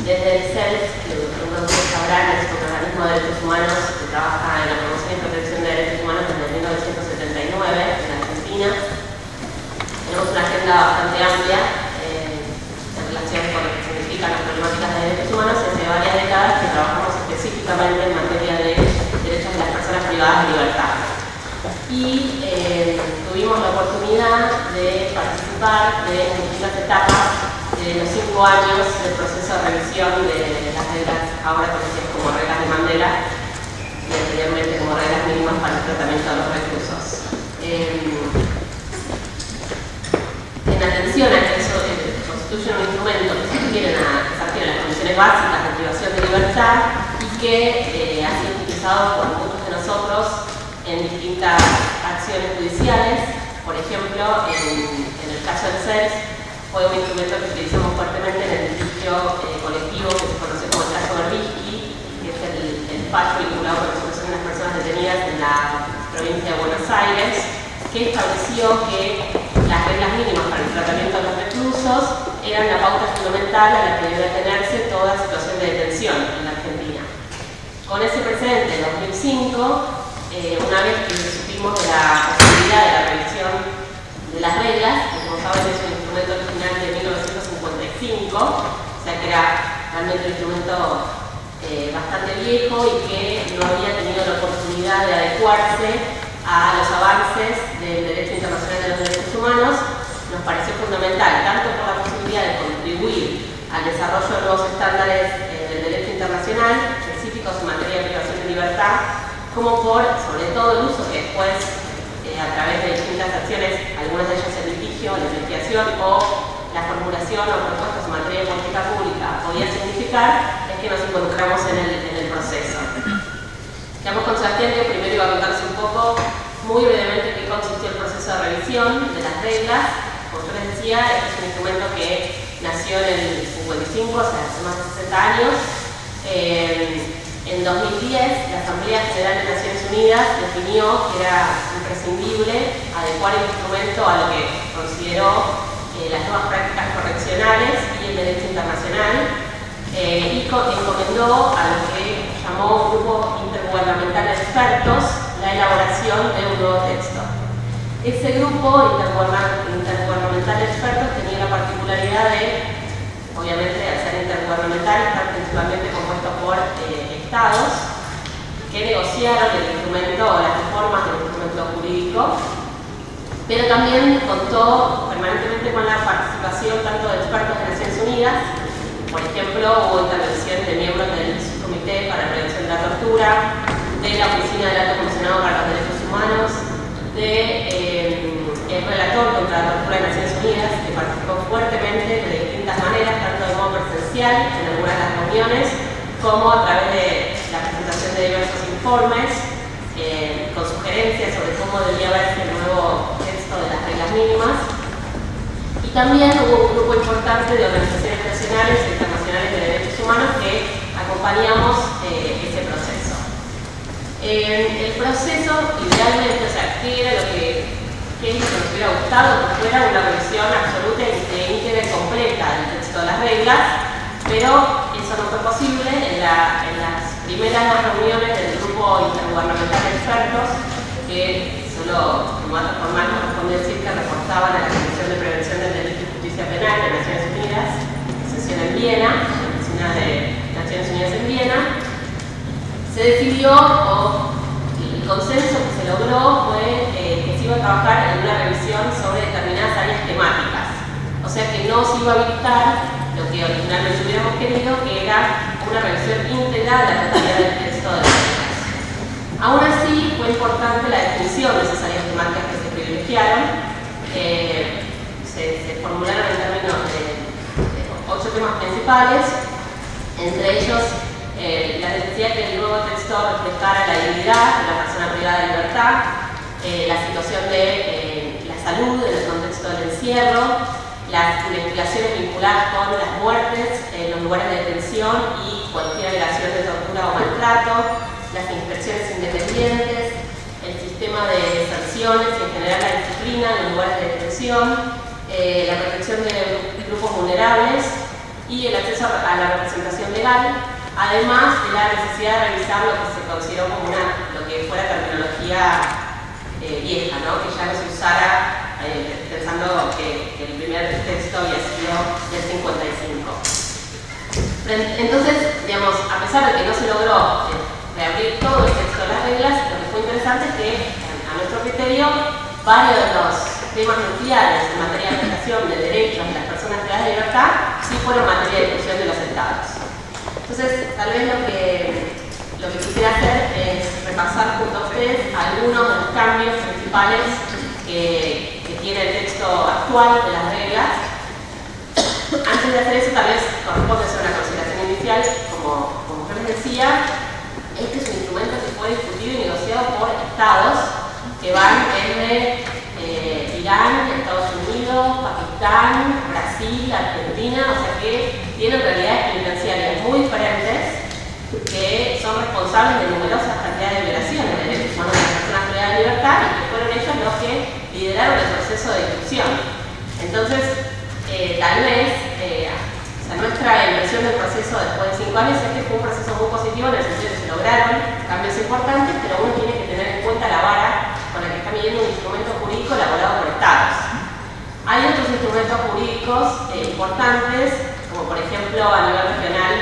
desde el CELS, que ustedes sabrán, es un organismo de derechos humanos que trabaja en la promoción y protección de derechos humanos desde 1979 en Argentina. Tenemos una agenda bastante amplia en relación con lo que significan las problemáticas de derechos humanos y hace varias décadas que trabajamos específicamente en materia de derechos de las personas privadas de libertad. Y tuvimos la oportunidad de participar de distintas etapas de los 5 años del proceso de revisión de las reglas, ahora conocidas como reglas de Mandela, y anteriormente como reglas mínimas para el tratamiento de los reclusos. En atención a que eso constituye un instrumento que se refiere a las condiciones básicas de privación de libertad y que ha sido utilizado por muchos de nosotros en distintas acciones judiciales. Por ejemplo, en el caso del CELS, fue un instrumento que utilizamos fuertemente en el litigio colectivo que se conoce como el caso Berbisky, que es el fallo vinculado con la situación de las personas detenidas en la provincia de Buenos Aires, que estableció que las reglas mínimas para el tratamiento de los reclusos eran la pauta fundamental a la que debe atenerse toda situación de detención en la Argentina. Con ese precedente, en 2005, una vez que supimos de la posibilidad de la revisión de las reglas, que como saben es un instrumento original de 1955, o sea que era realmente un instrumento bastante viejo y que no había tenido la oportunidad de adecuarse a los avances del derecho internacional de los derechos humanos, nos pareció fundamental, tanto por la posibilidad de contribuir al desarrollo de nuevos estándares del derecho internacional, específicos en materia de privación de libertad, como por, sobre todo, el uso que después, a través de distintas acciones, algunas de ellas en litigio, la investigación o la formulación o propuestas en materia de política pública podía significar, es que nos involucramos en el proceso. Quedamos con Sebastián, que primero iba a contarse un poco, muy brevemente, qué consistió el proceso de revisión de las reglas. Como yo les decía, este es un instrumento que nació en el 55, o sea, hace más de 60 años. En 2010, la Asamblea General de Naciones Unidas definió que era imprescindible adecuar el instrumento a lo que consideró las nuevas prácticas correccionales y el derecho internacional, y encomendó a lo que llamó un grupo intergubernamental de expertos la elaboración de un nuevo texto. Ese grupo intergubernamental de expertos tenía la particularidad de, obviamente, al ser intergubernamental, estar principalmente compuesto por estados que negociaron el instrumento o las reformas del instrumento jurídico, pero también contó permanentemente con la participación tanto de expertos de Naciones Unidas. Por ejemplo, hubo intervención de miembros del Comité para la Prevención de la Tortura, de la Oficina del Alto Comisionado para los Derechos Humanos, el relator contra la tortura de Naciones Unidas, que participó fuertemente de distintas maneras, tanto de modo presencial en algunas de las reuniones, como a través de la presentación de diversos informes, con sugerencias sobre cómo debía verse el nuevo texto de las reglas mínimas. Y también hubo un grupo importante de organizaciones nacionales e internacionales de derechos humanos que acompañamos ese proceso. El proceso, idealmente, o sea, ¿qué es lo que nos hubiera gustado? Que fuera una revisión absoluta, íntegra y completa del texto de las reglas, pero eso no fue posible. En las primeras reuniones del grupo intergubernamental de expertos, que solo, como dato formal, corresponde decir que reportaban a la Comisión de Prevención del Delito y Justicia Penal de Naciones Unidas, sesión en Viena, la oficina de Naciones Unidas en Viena, se decidió, o el consenso que se logró fue que se iba a trabajar en una revisión sobre determinadas áreas temáticas. O sea que no se iba a habilitar lo que originalmente hubiéramos querido, que era una revisión íntegra de la totalidad del texto de las reglas. Aún así, fue importante la definición de esas áreas temáticas que se privilegiaron. Se formularon en términos de 8 temas principales, entre ellos la necesidad que el nuevo texto reflejara la dignidad de la persona privada de libertad, la situación de la salud en el contexto del encierro, las investigaciones vinculadas con las muertes en los lugares de detención y cualquier alegación de tortura o maltrato, las inspecciones independientes, el sistema de sanciones y en general la disciplina en los lugares de detención, la protección de grupos vulnerables, y el acceso a la representación legal, además de la necesidad de revisar lo que se consideró como lo que fuera terminología vieja, ¿no? Que ya no se usara pensando que el primer texto había sido del 55. Entonces, digamos, a pesar de que no se logró reabrir todo el texto de las reglas, lo que fue interesante es que, a nuestro criterio, varios de los temas nucleares en materia de aplicación de derechos de las personas privadas de libertad sí fueron materia de discusión de los estados. Entonces, tal vez lo que quisiera hacer es repasar junto a ustedes algunos de los cambios principales que tiene el texto actual de las reglas. Antes de hacer eso, tal vez corresponde hacer una consideración inicial. Como yo les decía, este es un instrumento que fue discutido y negociado por estados que van desde Irán, Estados Unidos, Pakistán, Brasil, Argentina, o sea que tienen realidades penitenciarias muy diferentes que son responsables de numerosas cantidades de violaciones de derechos humanos de las personas privadas de libertad y que fueron ellos los que lideraron el proceso de discusión. Entonces, tal vez nuestra impresión del proceso después de 5 años es que fue un proceso muy positivo en el sentido de que se lograron cambios importantes, pero uno tiene que tener en cuenta la vara con la que está midiendo un instrumento jurídico elaborado por estados. Hay otros instrumentos jurídicos importantes, como por ejemplo a nivel regional,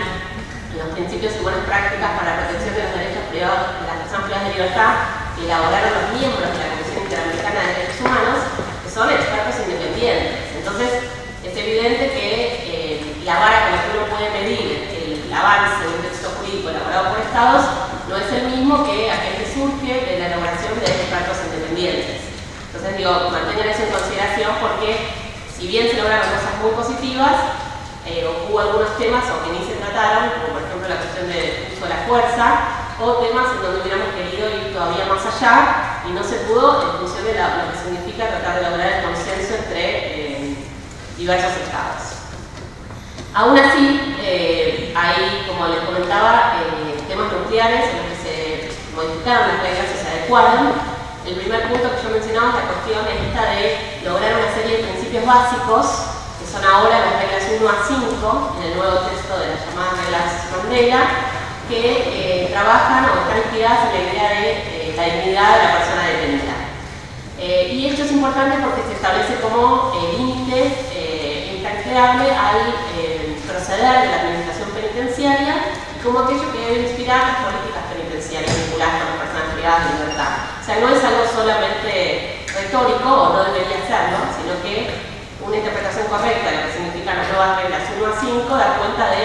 los principios y buenas prácticas para la protección de los derechos privados de las personas privadas de libertad que elaboraron los miembros de la Comisión Interamericana de Derechos Humanos, que son expertos independientes. Entonces, es evidente que la vara con la que uno puede medir el avance de un texto jurídico elaborado por estados no es el mismo que aquel que surge de la elaboración de expertos independientes. Entonces, digo, mantengan eso en consideración porque, si bien se lograron cosas muy positivas, hubo algunos temas o que ni se trataron, como por ejemplo la cuestión del uso de la fuerza, o temas en donde hubiéramos querido ir todavía más allá y no se pudo en función de lo que significa tratar de lograr el consenso entre diversos estados. Aún así, hay, como les comentaba, temas nucleares en los que se modificaron las reglas y se adecuaron. El primer punto que yo mencionaba es la cuestión esta de lograr una serie de principios básicos, que son ahora las reglas 1 a 5, en el nuevo texto de las llamadas reglas Mandela, que trabajan o están inspiradas en la idea de la dignidad de la persona detenida. Y esto es importante porque se establece como límite incanjeable al proceder de la administración penitenciaria y como aquello que debe inspirar las políticas penitenciarias vinculadas con las personas privadas de libertad. O sea, no es algo solamente retórico, o no debería serlo, sino que una interpretación correcta de lo que significan las nuevas reglas 1 a 5 da cuenta de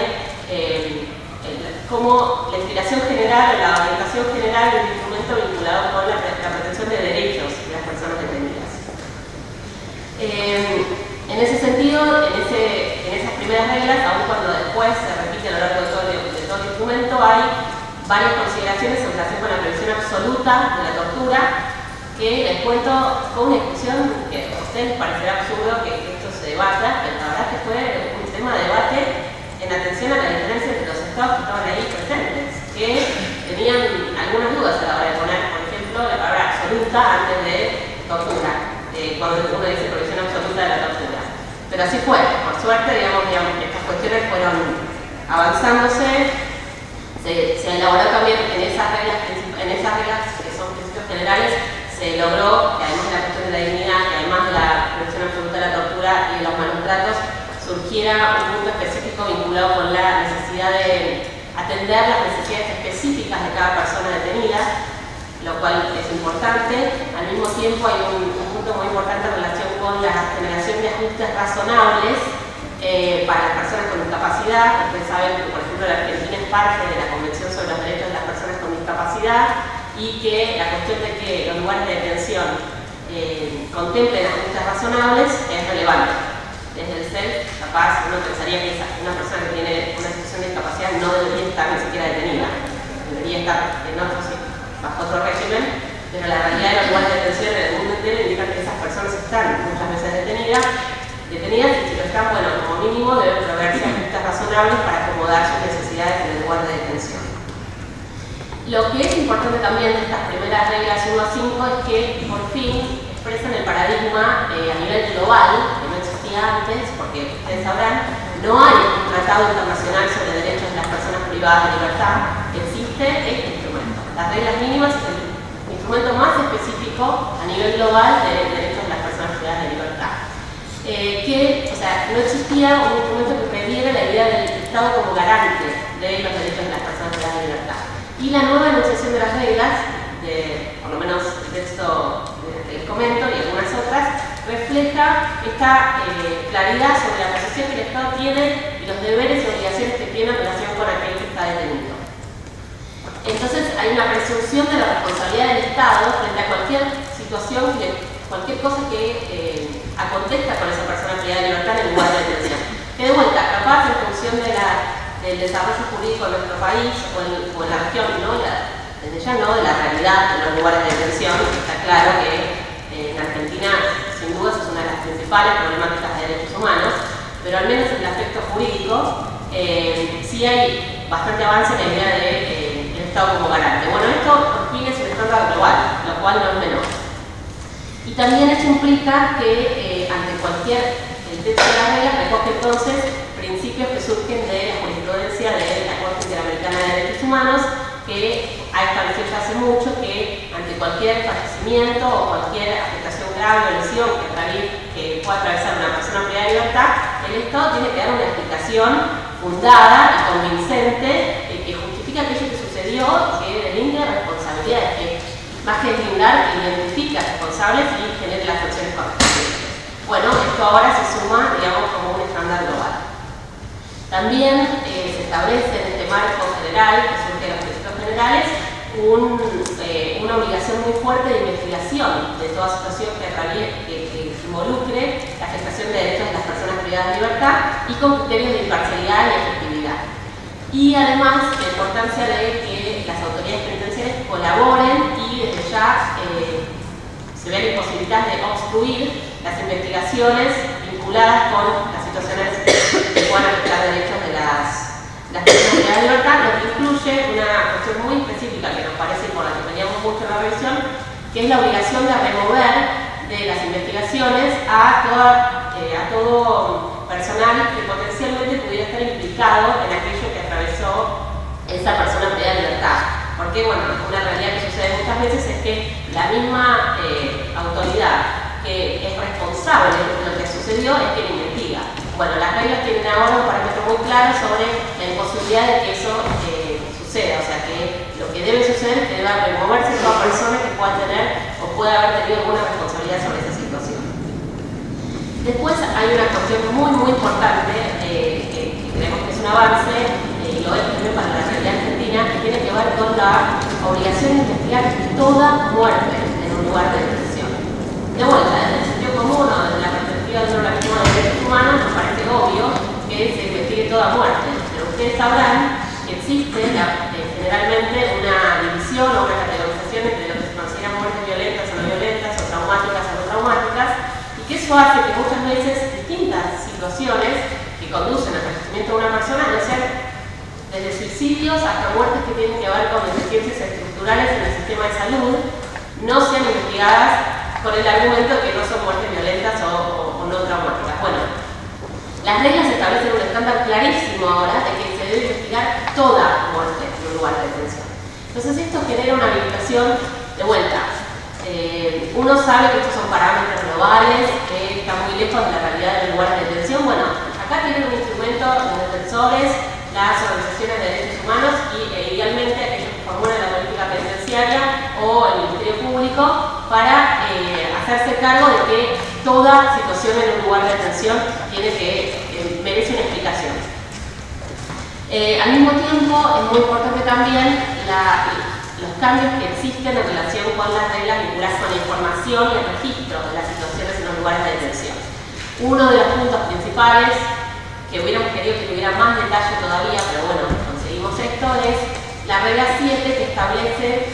cómo la inspiración general, la orientación general del instrumento vinculado con la protección de derechos de las personas detenidas. En ese sentido, en esas primeras reglas, aun cuando después se repite a lo largo de todo el instrumento, hay varias consideraciones en relación con la prohibición absoluta de la tortura, que les cuento, fue una discusión que a ustedes les parecerá absurdo que esto se debata, pero la verdad que fue un tema de debate en atención a la diferencia entre los estados que estaban ahí presentes, que tenían algunas dudas a la hora de poner, por ejemplo, la palabra absoluta antes de tortura, cuando uno dice prohibición absoluta de la tortura. Pero así fue, por suerte, digamos, estas cuestiones fueron avanzándose, se elaboró también en esas reglas que son principios generales, se logró que además de la cuestión de la dignidad, que además de la prohibición absoluta de la tortura y de los malos tratos, surgiera un punto específico vinculado con la necesidad de atender las necesidades específicas de cada persona detenida, lo cual es importante. Al mismo tiempo hay un punto muy importante en relación con la generación de ajustes razonables para las personas con discapacidad. Ustedes saben que, por ejemplo, la Argentina es parte de la Convención sobre los Derechos de las Personas con Discapacidad y que la cuestión de que los lugares de detención contemplen ajustes razonables es relevante. Desde el CEL, capaz uno pensaría que una persona que tiene una situación de discapacidad no debería estar ni siquiera detenida, debería estar bajo otro régimen, pero la realidad de los lugares de detención en el mundo entero indica que esas personas están muchas veces detenidas y si lo están, bueno, como mínimo deben proveerse ajustes razonables para acomodar sus necesidades en el lugar de detención. Lo que es importante también de estas primeras reglas 1 a 5 es que por fin expresan el paradigma a nivel global, que no existía antes, porque ustedes sabrán, no hay un tratado internacional sobre derechos de las personas privadas de libertad, existe este instrumento. Las reglas mínimas es el instrumento más específico a nivel global de derechos de las personas privadas de libertad. O sea, no existía un instrumento que previera la idea del Estado como garante de los derechos de las personas privadas de libertad. Y la nueva enunciación de las reglas, por lo menos el texto que les comento y algunas otras, refleja esta claridad sobre la posición que el Estado tiene y los deberes y obligaciones que tiene en relación con aquel que está detenido. Entonces hay una presunción de la responsabilidad del Estado frente a cualquier situación, cualquier cosa que acontezca con esa persona privada de libertad en el lugar de detención. Que de vuelta, capaz en función del desarrollo jurídico de nuestro país o en la región, ¿no? Desde ya no de la realidad de los lugares de detención, está claro que en Argentina sin duda es una de las principales problemáticas de derechos humanos, pero al menos en el aspecto jurídico sí hay bastante avance en la idea del Estado como garante. Bueno, esto por fin es un estándar global, lo cual no es menor. Y también eso implica que ante el texto de las reglas recoge entonces principios que surgen de la jurisprudencia de la Corte Interamericana de Derechos Humanos, que ha establecido ya hace mucho que ante cualquier fallecimiento o cualquier afectación grave o lesión que pueda atravesar una persona privada de libertad, el Estado tiene que dar una explicación fundada y convincente que justifica aquello que sucedió y que delinque responsabilidades, que más que blindar, identifica responsables y genere las sanciones correspondientes. Bueno, esto ahora se suma, digamos, como un estándar global. También se establece en este marco general, que surge de los principios generales, una obligación muy fuerte de investigación de toda situación que involucre la afectación de derechos de las personas privadas de libertad y con criterios de imparcialidad y efectividad. Y además la importancia de que las autoridades penitenciarias colaboren y desde ya se vean imposibilitadas de obstruir las investigaciones vinculadas con las situaciones que puedan afectar derechos de las personas privadas de libertad, lo que incluye una cuestión muy específica que nos parece y por la que teníamos mucho en la revisión, que es la obligación de remover de las investigaciones a todo personal que potencialmente pudiera estar implicado en aquello que atravesó esa persona privada de libertad. Porque, bueno, una realidad que sucede muchas veces es que la misma autoridad que es responsable de lo que sucedió es quien investiga. Bueno, las reglas tienen ahora un parámetro muy claro sobre la imposibilidad de que eso suceda, o sea que lo que debe suceder es que deba removerse toda persona que pueda tener o pueda haber tenido alguna responsabilidad sobre esa situación. Después hay una cuestión muy importante que creemos que es un avance y lo es también para la realidad argentina, que tiene que ver con la obligación de investigar toda muerte en un lugar de detención. De vuelta, desde el sentido común o desde la perspectiva de un organismo de derechos humanos, nos parece obvio que se investigue toda muerte, pero ustedes sabrán que existe generalmente una división o una categorización entre lo que se consideran muertes violentas o no violentas, o traumáticas o no traumáticas, y que eso hace que muchas veces distintas situaciones que conducen al fallecimiento de una persona no sean desde suicidios hasta muertes que tienen que ver con deficiencias estructurales en el sistema de salud, no sean investigadas con el argumento de que no son muertes violentas o no traumáticas. Bueno, las reglas establecen un estándar clarísimo ahora de que se debe investigar toda muerte en un lugar de detención. Entonces esto genera una habilitación de vuelta. Uno sabe que estos son parámetros globales, que están muy lejos de la realidad de los lugares de detención. Bueno, acá tienen un instrumento los defensores, las organizaciones de derechos humanos y idealmente aquellos que formulan la política penitenciaria o el Ministerio Público para hacerse cargo de que toda situación en un lugar de detención merece una explicación. Al mismo tiempo es muy importante también los cambios que existen en relación con las reglas vinculadas con la información y el registro de las situaciones en los lugares de detención. Uno de los puntos principales que hubiéramos querido que tuviera más detalle todavía, pero bueno, conseguimos esto, es la regla 7 que establece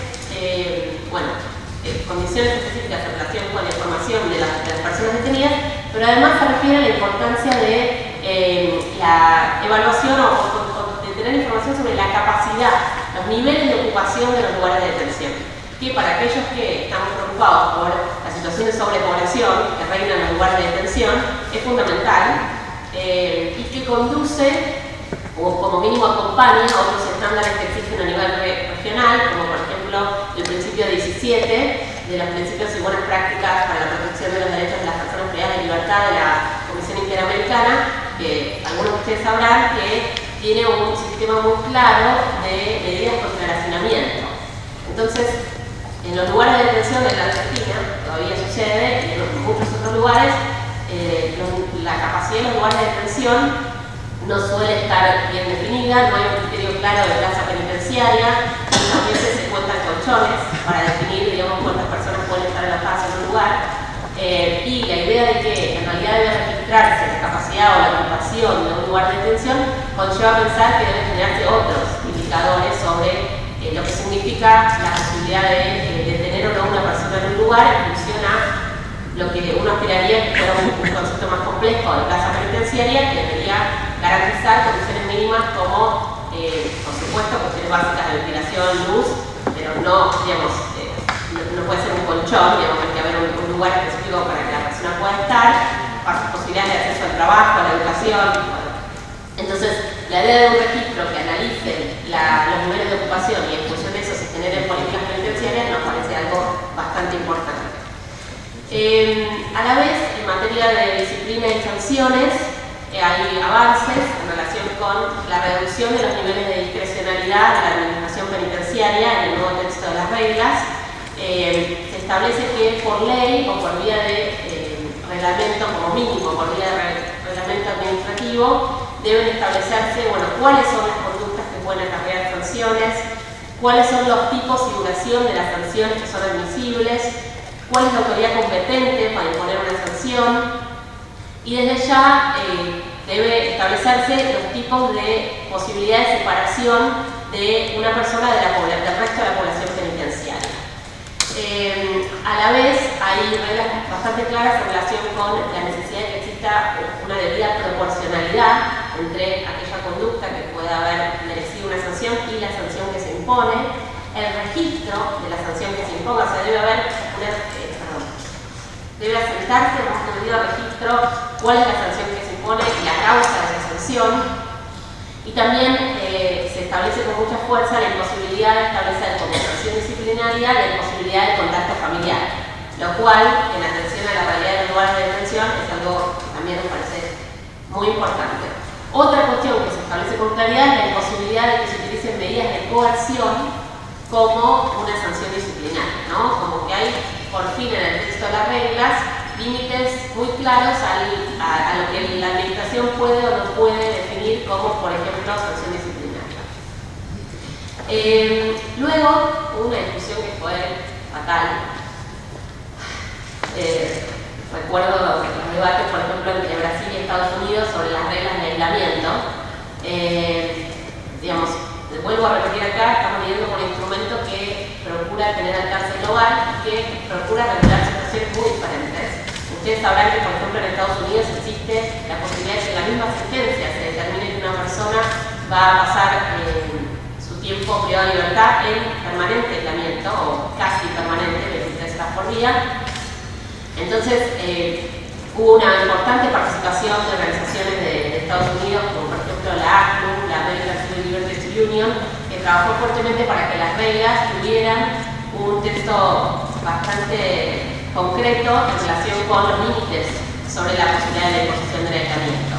condiciones específicas en relación con la información de las personas detenidas, pero además se refiere a la importancia de la evaluación o de tener información sobre la capacidad, los niveles de ocupación de los lugares de detención, que para aquellos que estamos preocupados por la situación de sobrepoblación que reina en los lugares de detención, es fundamental y que conduce, o como mínimo acompaña, otros estándares que existen a nivel regional, como por ejemplo el principio 17 de los principios y buenas prácticas para la protección de los derechos de las personas privadas de libertad de la Comisión Interamericana, que algunos de ustedes sabrán que tiene un sistema muy claro de medidas contra el hacinamiento. Entonces, en los lugares de detención en la Argentina, todavía sucede, y en muchos otros lugares, la capacidad de los lugares de detención no suele estar bien definida, no hay un criterio claro de plaza penitenciaria, muchas veces se cuentan colchones para definir, digamos, cuántas personas pueden estar alojadas en un lugar, y la idea de que en realidad debe registrarse la capacidad o la ocupación de un lugar de detención conlleva a pensar que deben generarse otros indicadores sobre lo que significa la posibilidad de detener o no una persona en un lugar en función a lo que uno esperaría que fuera un concepto más complejo de plaza penitenciaria, que debería garantizar condiciones mínimas como, por supuesto, cuestiones básicas de ventilación, luz, pero no, digamos, no puede ser un colchón, digamos, hay que haber un lugar específico para que la persona pueda estar, posibilidades de acceso al trabajo, a la educación. Bueno. Entonces, la idea de un registro que analice los niveles de ocupación y en función de eso se generen políticas penitenciarias nos parece algo bastante importante. A la vez, en materia de disciplina y sanciones, hay avances en relación con la reducción de los niveles de discrecionalidad de la administración penitenciaria en el nuevo texto de las reglas. Se establece que por ley o por vía de reglamento, como mínimo, por vía de reglamento administrativo, deben establecerse, bueno, cuáles son las conductas que pueden acarrear sanciones, cuáles son los tipos y duración de las sanciones que son admisibles, cuál es la autoridad competente para imponer una sanción, y desde ya debe establecerse los tipos de posibilidad de separación de una persona del resto de la población penitenciaria. A la vez hay reglas bastante claras en relación con la necesidad de que exista una debida proporcionalidad entre aquella conducta que pueda haber merecido una sanción y la sanción que se impone, el registro de la sanción que se imponga, o sea, debe asentarse en un debido registro cuál es la sanción que se impone y la causa de esa sanción, y también se establece con mucha fuerza la imposibilidad de establecer como sanción disciplinaria la imposibilidad de contacto familiar, lo cual, en atención a la realidad de los lugares de detención, es algo que también nos parece muy importante. Otra cuestión que se establece con claridad es la imposibilidad de que se utilicen medidas de coerción como una sanción disciplinaria, ¿no? Como que hay, por fin, en el texto de las reglas, límites muy claros a lo que la administración puede o no puede definir como, por ejemplo, sanción disciplinaria. Luego, hubo una discusión que fue fatal. Recuerdo los debates, por ejemplo, entre Brasil y Estados Unidos sobre las reglas de aislamiento. Digamos, vuelvo a repetir acá, estamos viviendo con un instrumento que procura tener alcance global y que procura regular situaciones muy diferentes. Ustedes sabrán que, por ejemplo, en Estados Unidos existe la posibilidad de que en la misma sentencia se determine que una persona va a pasar su tiempo privado de libertad en permanente aislamiento, o casi permanente, 23 horas por día. Entonces, hubo una importante participación de organizaciones de Estados Unidos, como por ejemplo la ACLU, la American Civil Liberties Union, que trabajó fuertemente para que las reglas tuvieran un texto bastante concreto en relación con los límites sobre la posibilidad de la imposición del aislamiento.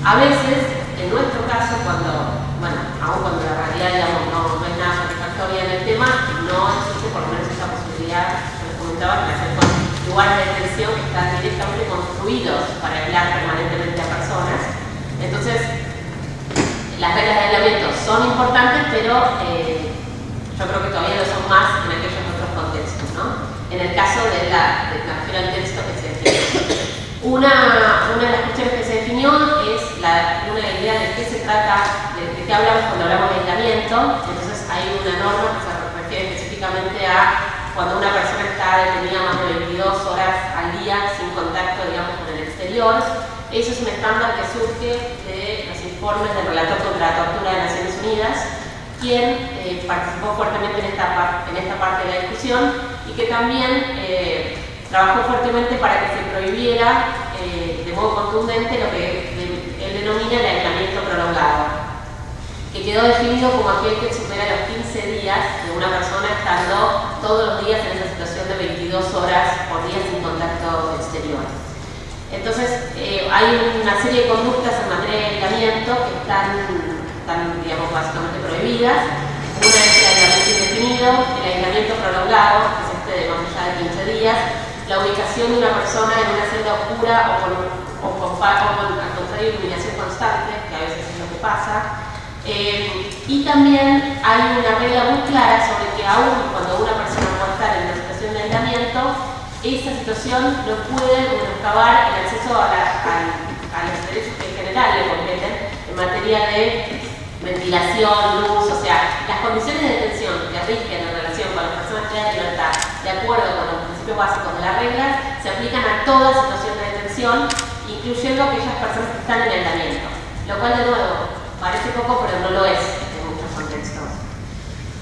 A veces, en nuestro caso, aun cuando la realidad, digamos, no es nada satisfactoria en el tema, no existe por lo menos esa posibilidad, que les comentaba, en relación con lugares de detención que están directamente construidos para aislar permanentemente a personas. Entonces, las reglas de aislamiento son importantes, pero yo creo que todavía lo son más en aquellos otros contextos, ¿no? En el caso de la refiero al texto que se definió. Una de las cuestiones que se definió es una idea de qué se trata, de qué hablamos cuando hablamos de aislamiento. Entonces hay una norma que se refiere específicamente a cuando una persona está detenida más de 22 horas al día sin contacto, digamos, con el exterior. Eso es un estándar que surge de los informes del Relator contra la Tortura de Naciones Unidas, quien participó fuertemente en esta parte de la discusión y que también trabajó fuertemente para que se prohibiera de modo contundente lo que denomina el aislamiento prolongado, que quedó definido como aquel que supera los 15 días de una persona estando todos los días en esa situación de 22 horas por día sin contacto exterior. Entonces, hay una serie de conductas en materia de aislamiento que están digamos, básicamente prohibidas. Una es el aislamiento indefinido, el aislamiento prolongado, que es este de más allá de 15 días, la ubicación de una persona en una celda oscura o con al contrario iluminación constante, que a veces es lo que pasa. Y también hay una regla muy clara sobre que aún cuando una persona puede estar en una situación de aislamiento, esa situación no puede menoscabar el acceso a los derechos que en general le competen en materia de ventilación, luz, o sea, las condiciones de detención que rigen en relación con las personas privadas de libertad, de acuerdo con los principios básicos de las reglas, se aplican a toda situación de detención, incluyendo aquellas personas que están en aislamiento, lo cual de nuevo parece poco, pero no lo es en muchos contextos.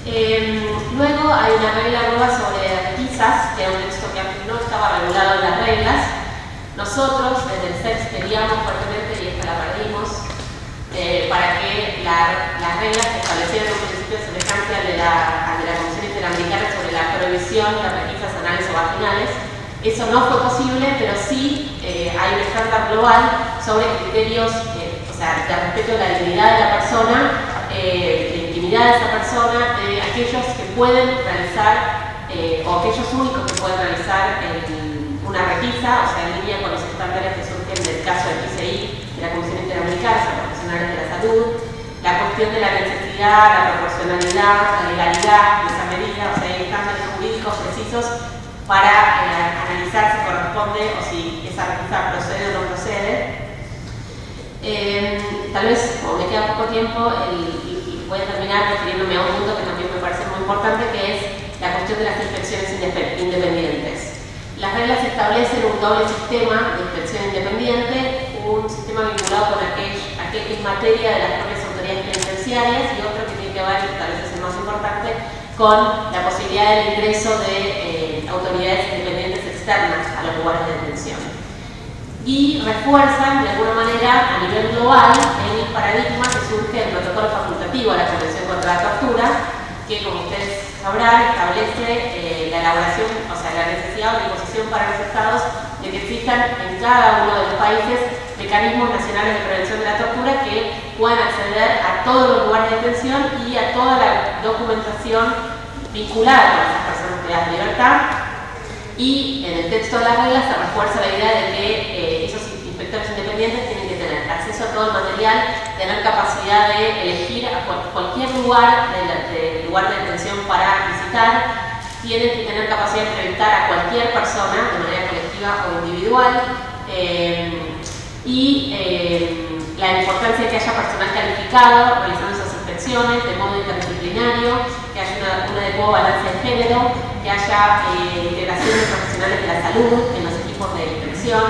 Luego hay una regla nueva sobre requisas, que era un texto que antes no estaba regulado en las reglas. Nosotros desde el SEX pedíamos fuertemente, y esta la perdimos, para que las reglas que establecieran un principio semejante al de la Comisión Interamericana sobre la prohibición de requisas anales o vaginales. Eso no fue posible, pero sí hay un estándar global sobre criterios o sea, de respeto a la dignidad de la persona, de intimidad de esa persona, de aquellos que pueden realizar, o aquellos únicos que pueden realizar una requisa, o sea, en línea con los estándares que surgen del caso del PCI, de la Comisión Interamericana de Profesionales de la Salud, la cuestión de la necesidad, la proporcionalidad, la legalidad de esa medida, o sea, hay estándares jurídicos precisos para analizar si corresponde o si esa requisa procede o no procede. Tal vez, como me queda poco tiempo, voy a terminar refiriéndome a un punto que también me parece muy importante, que es la cuestión de las inspecciones independientes. Las reglas establecen un doble sistema de inspección independiente, un sistema vinculado con aquel que es materia de las propias autoridades penitenciarias y otro que tiene que ver, y tal vez es el más importante, con la posibilidad del ingreso de autoridades independientes externas a los lugares de detención. Y refuerzan de alguna manera a nivel global el paradigma que surge del protocolo facultativo a la Convención contra la Tortura, que como ustedes sabrán establece la elaboración, o sea, la necesidad o la imposición para los estados de que existan en cada uno de los países mecanismos nacionales de prevención de la tortura que puedan acceder a todos los lugares de detención y a toda la documentación vinculada con esas personas privadas de libertad. Y en el texto de las reglas se refuerza la idea de que esos inspectores independientes tienen que tener acceso a todo el material, tener capacidad de elegir a cualquier lugar del lugar de detención para visitar, tienen que tener capacidad de entrevistar a cualquier persona de manera colectiva o individual, la importancia de que haya personal calificado realizando esas inspecciones de modo interdisciplinario, que haya un adecuado balance de género, que haya integración de profesionales de la salud en los equipos de inspección.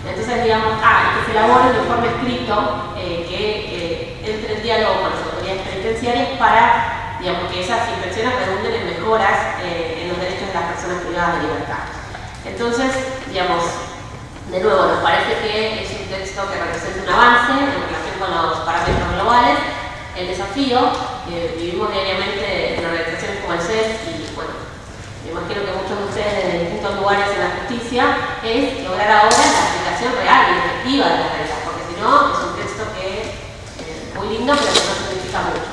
Entonces, digamos, que se elabore un informe escrito que entre en diálogo con las autoridades penitenciarias para, digamos, que esas inspecciones redunden en mejoras en los derechos de las personas privadas de libertad. Entonces, digamos, de nuevo, nos parece que es un texto que representa un avance en relación con los parámetros globales. El desafío que vivimos diariamente en organizaciones como el CES, y bueno, me imagino que muchos de ustedes desde distintos lugares en la justicia, es lograr ahora la aplicación real y efectiva de las reglas, porque si no, es un texto que es muy lindo, pero que no significa mucho.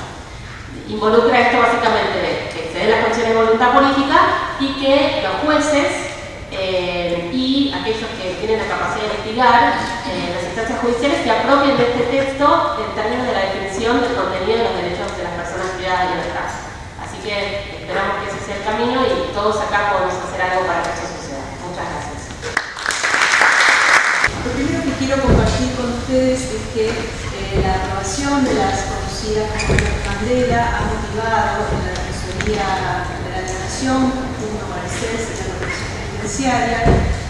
Involucra esto básicamente de que se den las condiciones de voluntad política y que los jueces y aquellos que tienen la capacidad de investigar las instancias judiciales se apropien de este texto en términos de la definición del contenido de los derechos de las personas privadas de libertad. Así que esperamos que ese sea el camino y todos acá podemos hacer algo para que eso suceda. Muchas gracias. Lo primero que quiero compartir con ustedes es que la aprobación de las conocidas como Mandela ha motivado en la Defensoría General de la Nación, junto con el CES y la Protección Penitenciaria,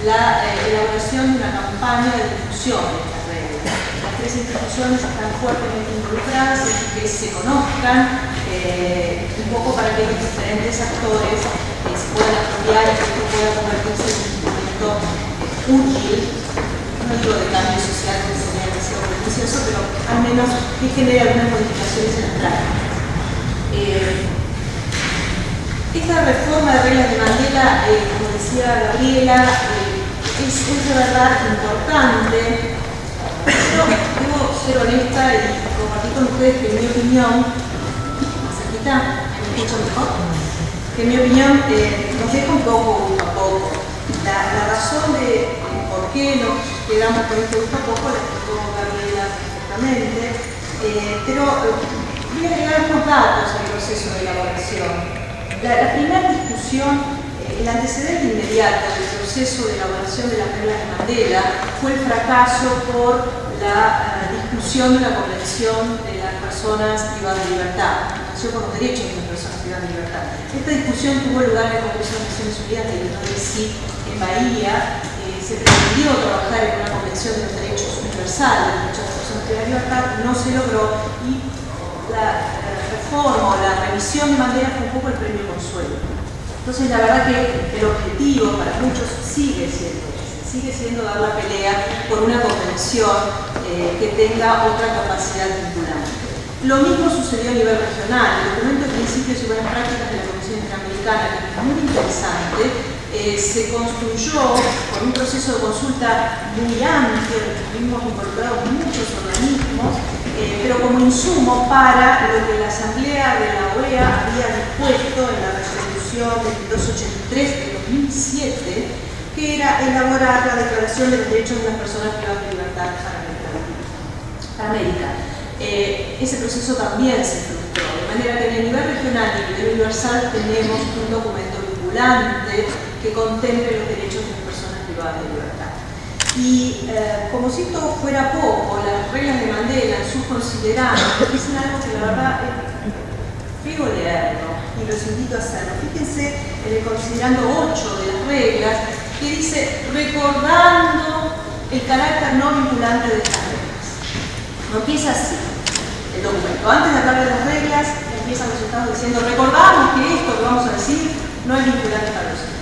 la elaboración de una campaña de difusión de estas reglas. Las tres instituciones están fuertemente involucradas en que se conozcan un poco para que los diferentes actores se puedan apropiar y que esto pueda convertirse en un instrumento útil, no digo de cambio social, que se beneficioso, pero al menos que genere algunas modificaciones en la práctica. Esta reforma de reglas de Mandela, como decía Gabriela, es de verdad importante, pero debo ser honesta y compartir con ustedes que en mi opinión, más cerquita, ¿me escuchan mejor? Que en mi opinión nos deja un poco gusto a poco. La razón de por qué nos quedamos con este gusto a poco la explicó Gabriela perfectamente, pero voy a agregar unos datos al proceso de elaboración. La primera discusión, el antecedente inmediato del proceso de elaboración de las reglas de Mandela fue el fracaso por la discusión de la Convención de las Personas Privadas de Libertad, la Convención por los Derechos de las Personas Privadas de Libertad. Esta discusión tuvo lugar en el Congreso de las Naciones Unidas de D.C. en Bahía. Se pretendió trabajar en una convención de los derechos universales, de los derechos de las personas privadas de libertad, no se logró y la reforma o la revisión de Mandela fue un poco el premio consuelo. Entonces la verdad que el objetivo para muchos sigue siendo dar la pelea por una convención que tenga otra capacidad vinculante. Lo mismo sucedió a nivel regional. El documento de principios y buenas prácticas de la Comisión Interamericana, que es muy interesante, se construyó por un proceso de consulta muy amplio, en el que estuvimos involucrados muchos organismos, pero como insumo para lo que la Asamblea de la OEA había dispuesto en la resolución 2283 de 2007, que era elaborar la Declaración de los Derechos de las Personas Privadas de Libertad para América. Ese proceso también se frustró, de manera que en el nivel regional y a nivel universal tenemos un documento vinculante que contemple los derechos de las personas privadas de libertad. Y como si esto fuera poco, las reglas de Mandela, sus considerandos, dicen algo que la verdad es feo leerlo y los invito a hacerlo. Fíjense en el considerando 8 de las reglas que dice recordando el carácter no vinculante de estas reglas. No empieza así el documento. Antes de hablar de las reglas, empiezan los estados diciendo recordamos que esto que vamos a decir no es vinculante para los estados.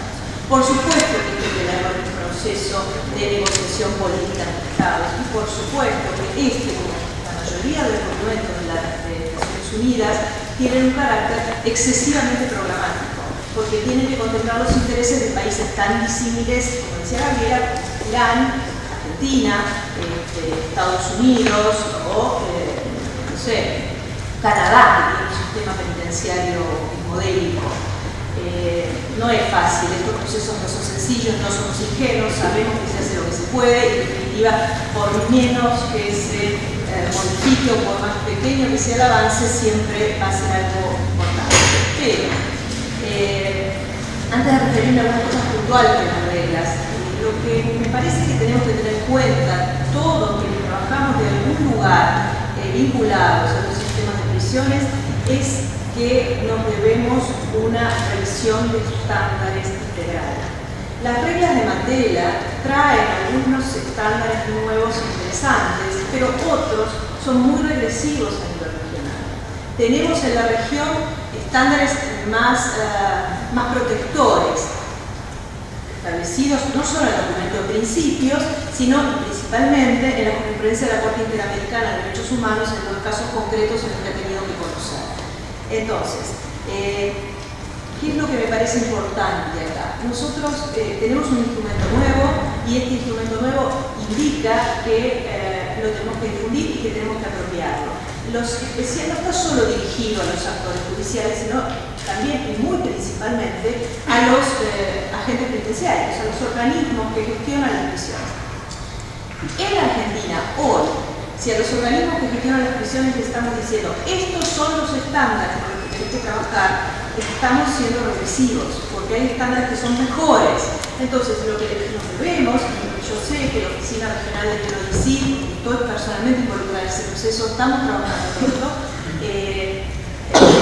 Por supuesto que esto tiene que ver con un proceso de negociación política entre estados y por supuesto que como la mayoría de los documentos de las Naciones Unidas tienen un carácter excesivamente programático, porque tienen que contemplar los intereses de países tan disímiles, como decía Gabriela, Irán, Argentina, Estados Unidos o, no sé, Canadá, que tiene un sistema penitenciario modélico. No es fácil, estos procesos no son sencillos, no somos ingenuos, sabemos que se hace lo que se puede y en definitiva, por menos que se modifique o por más pequeño que sea el avance, siempre va a ser algo importante. Pero, antes de referirme a algunas cosas puntuales de las reglas, lo que me parece que tenemos que tener en cuenta, todos quienes trabajamos de algún lugar vinculados a los sistemas de prisiones, es que nos debemos una revisión de estándares integral. Las reglas de Mandela traen algunos estándares nuevos e interesantes, pero otros son muy regresivos a nivel regional. Tenemos en la región estándares más protectores, establecidos no solo en el documento de principios, sino principalmente en la jurisprudencia de la Corte Interamericana de Derechos Humanos en los casos concretos en los que ha tenido que conocer. Entonces, ¿qué es lo que me parece importante acá? Nosotros tenemos un instrumento nuevo y este instrumento nuevo indica que lo tenemos que difundir y que tenemos que apropiarlo. No está solo dirigido a los actores judiciales, sino también y muy principalmente a los agentes penitenciarios, a los organismos que gestionan las prisiones. En Argentina, hoy, si a los organismos que gestionan las prisiones les estamos diciendo estos son los estándares con los que tenemos que trabajar, estamos siendo regresivos, porque hay estándares que son mejores. Entonces, lo que nos debemos, y yo sé que la Oficina Regional de PRODICI, y estoy personalmente involucrada en ese proceso, estamos trabajando en esto,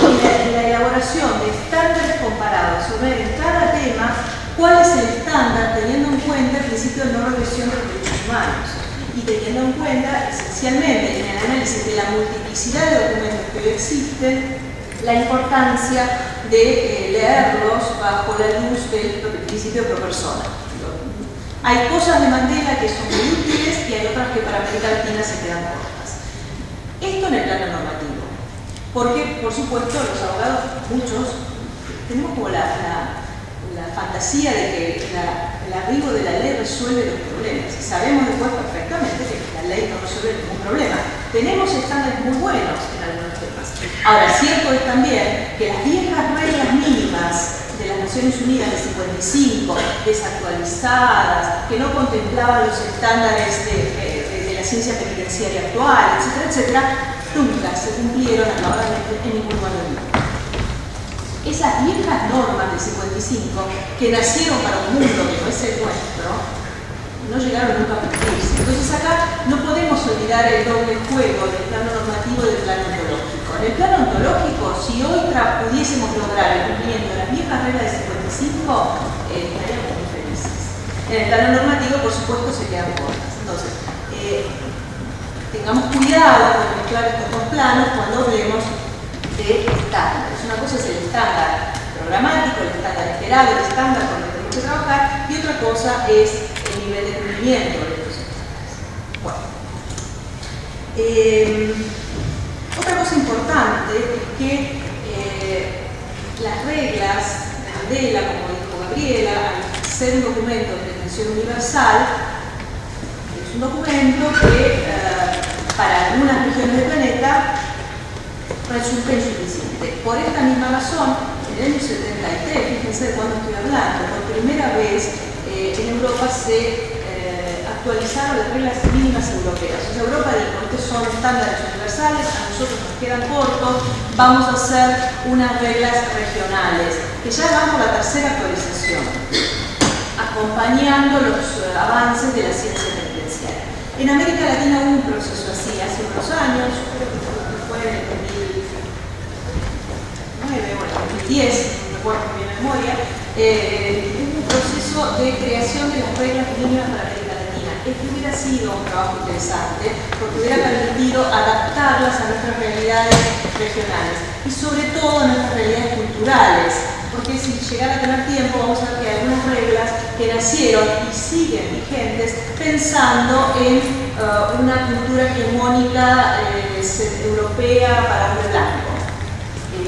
en la elaboración de estándares comparados sobre en cada tema cuál es el estándar teniendo en cuenta el principio de no regresión de los derechos humanos y teniendo en cuenta esencialmente en el análisis de la multiplicidad de documentos que hoy existen la importancia de leerlos bajo la luz del principio pro persona. Hay cosas de Mandela que son muy útiles y hay otras que para América Latina se quedan cortas. Esto en el plano normativo. Porque, por supuesto, los abogados, muchos, tenemos como la fantasía de que el arribo de la ley resuelve los problemas. Y sabemos después perfectamente que la ley no resuelve ningún problema. Tenemos estándares muy buenos en algunos temas. Ahora, cierto es también que las viejas reglas mínimas de las Naciones Unidas de 55, desactualizadas, que no contemplaban los estándares de la ciencia penitenciaria actual, etcétera, etcétera, nunca se cumplieron acabadamente en ningún lugar del mundo. Esas viejas normas del 55, que nacieron para un mundo que no es el nuestro, no llegaron nunca a cumplirse. Entonces acá no podemos olvidar el doble juego del plano normativo y del plano ontológico. En el plano ontológico, si hoy pudiésemos lograr el cumplimiento de las viejas reglas del 55, estaríamos muy felices. En el plano normativo, por supuesto, se quedan cortas. Entonces, tengamos cuidado con mezclar estos dos planos cuando hablemos de estándares. Una cosa es el estándar programático, el estándar esperado, el estándar con el que tenemos que trabajar, y otra cosa es el nivel de cumplimiento de estos estándares. Bueno. Otra cosa importante es que las reglas de Mandela, como dijo Gabriela, al ser un documento de detención universal, es un documento que para algunas regiones del planeta resulta insuficiente. Por esta misma razón, en el año 73, fíjense de cuándo estoy hablando, por primera vez en Europa se actualizaron las reglas mínimas europeas. O sea, Europa dijo, estos son estándares universales, a nosotros nos quedan cortos, vamos a hacer unas reglas regionales, que ya van por la tercera actualización, acompañando los avances de la ciencia penitenciaria. En América Latina hubo un proceso así, hace unos años, creo que fue en el 2009, bueno, 2010, no recuerdo bien la memoria, hubo un proceso de creación de las reglas mínimas para América Latina. Este hubiera sido un trabajo interesante porque hubiera permitido adaptarlas a nuestras realidades regionales y sobre todo a nuestras realidades culturales, porque si llegara a tener tiempo vamos a ver que hay algunas reglas que nacieron y siguen vigentes pensando en una cultura hegemónica europea para hombre blanco.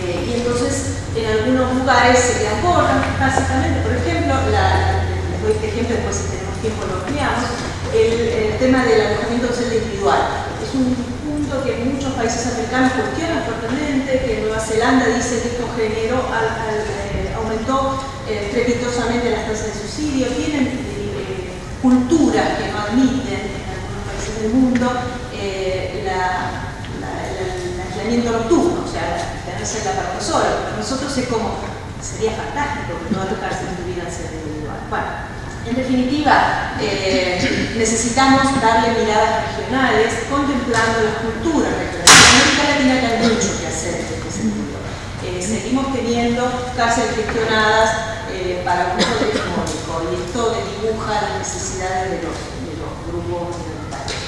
Y entonces en algunos lugares se quedan cortas, básicamente, por ejemplo, les doy este ejemplo, después si tenemos tiempo lo ampliamos, el tema del alojamiento docente individual. Es un punto que muchos países africanos cuestionan fuertemente, que Nueva Zelanda dice que esto aumentó estrepitosamente las tasas de suicidio, tienen culturas que no admiten en algunos países del mundo el aislamiento nocturno, o sea, tenerse la parte solo. Para nosotros es como, sería fantástico que todas las cárceles tuvieran sede individual. Bueno, en definitiva, necesitamos darle miradas regionales, contemplando las culturas regionales. En América Latina hay mucho que hacer en este sentido. Seguimos teniendo cárceles gestionadas para un poder hegemónico y esto dibuja las necesidades de los grupos minoritarios.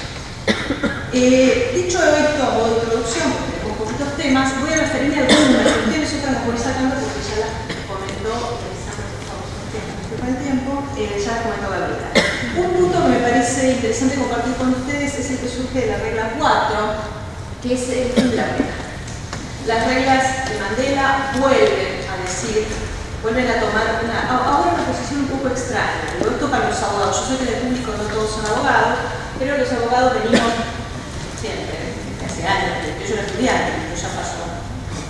Dicho esto a modo de introducción, porque tengo poquitos temas, voy a referirme a algunas cuestiones, otras las voy sacando porque ya las comentó el tiempo, ya las comentó Gabriela. Un punto que me parece interesante compartir con ustedes es el que surge de la regla 4, que es el fin de la regla. Las reglas de Mandela vuelven a tomar ahora una posición un poco extraña. Digo esto para los abogados. Yo sé que del público no todos son abogados, pero los abogados venimos siempre, hace años, desde que yo era estudiante, que ya pasó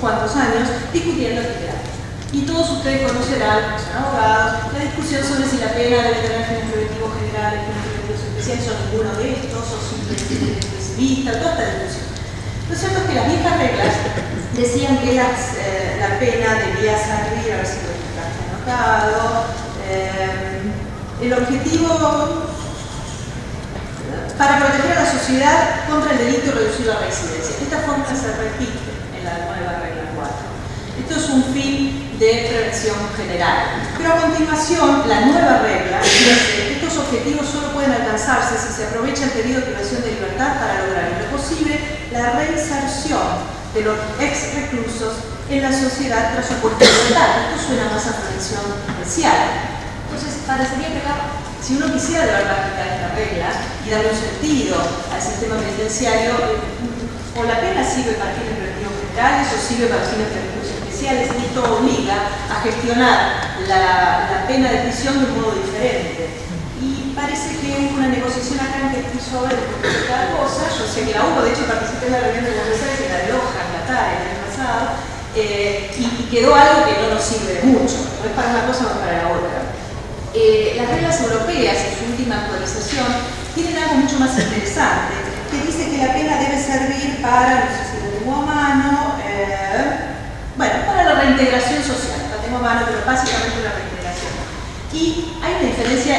cuántos años, discutiendo el literatura. Y todos ustedes conocerán, que son abogados, la discusión sobre si la pena debe tener fines preventivos generales, fines preventivos especiales, son ninguno de estos, o simplemente recidivista, toda esta discusión. Lo cierto es que las viejas reglas decían que la pena debía servir, a ver si lo traje anotado, el objetivo para proteger a la sociedad contra el delito y reducir la reincidencia. Esta fórmula se repite en la nueva regla 4. Esto es un fin de prevención general. Pero a continuación, la nueva regla dice que estos objetivos solo pueden alcanzarse si se aprovecha el periodo de privación de libertad para lograr en lo posible la reinserción de los ex reclusos en la sociedad tras su puesta en libertad. Esto suena más a prevención especial. Entonces, parecería que acá Si uno quisiera llevar práctica esta regla y darle un sentido al sistema penitenciario, o la pena sirve para fines preventivos generales o sirve para fines preventivos especiales, y esto obliga a gestionar la pena de prisión de un modo diferente. Y parece que hubo una negociación acá en que sobre cada cosa. Yo sé que la hubo, de hecho participé en la reunión de Buenos Aires, en la de Loja, en Qatar, el año pasado, y quedó algo que no nos sirve mucho, no es para una cosa o para la otra. Las reglas europeas, en su última actualización, tienen algo mucho más interesante, que dice que la pena debe servir para, no sé si lo tengo a mano, bueno, para la reintegración social, la tengo a mano, pero básicamente la reintegración. Y hay una diferencia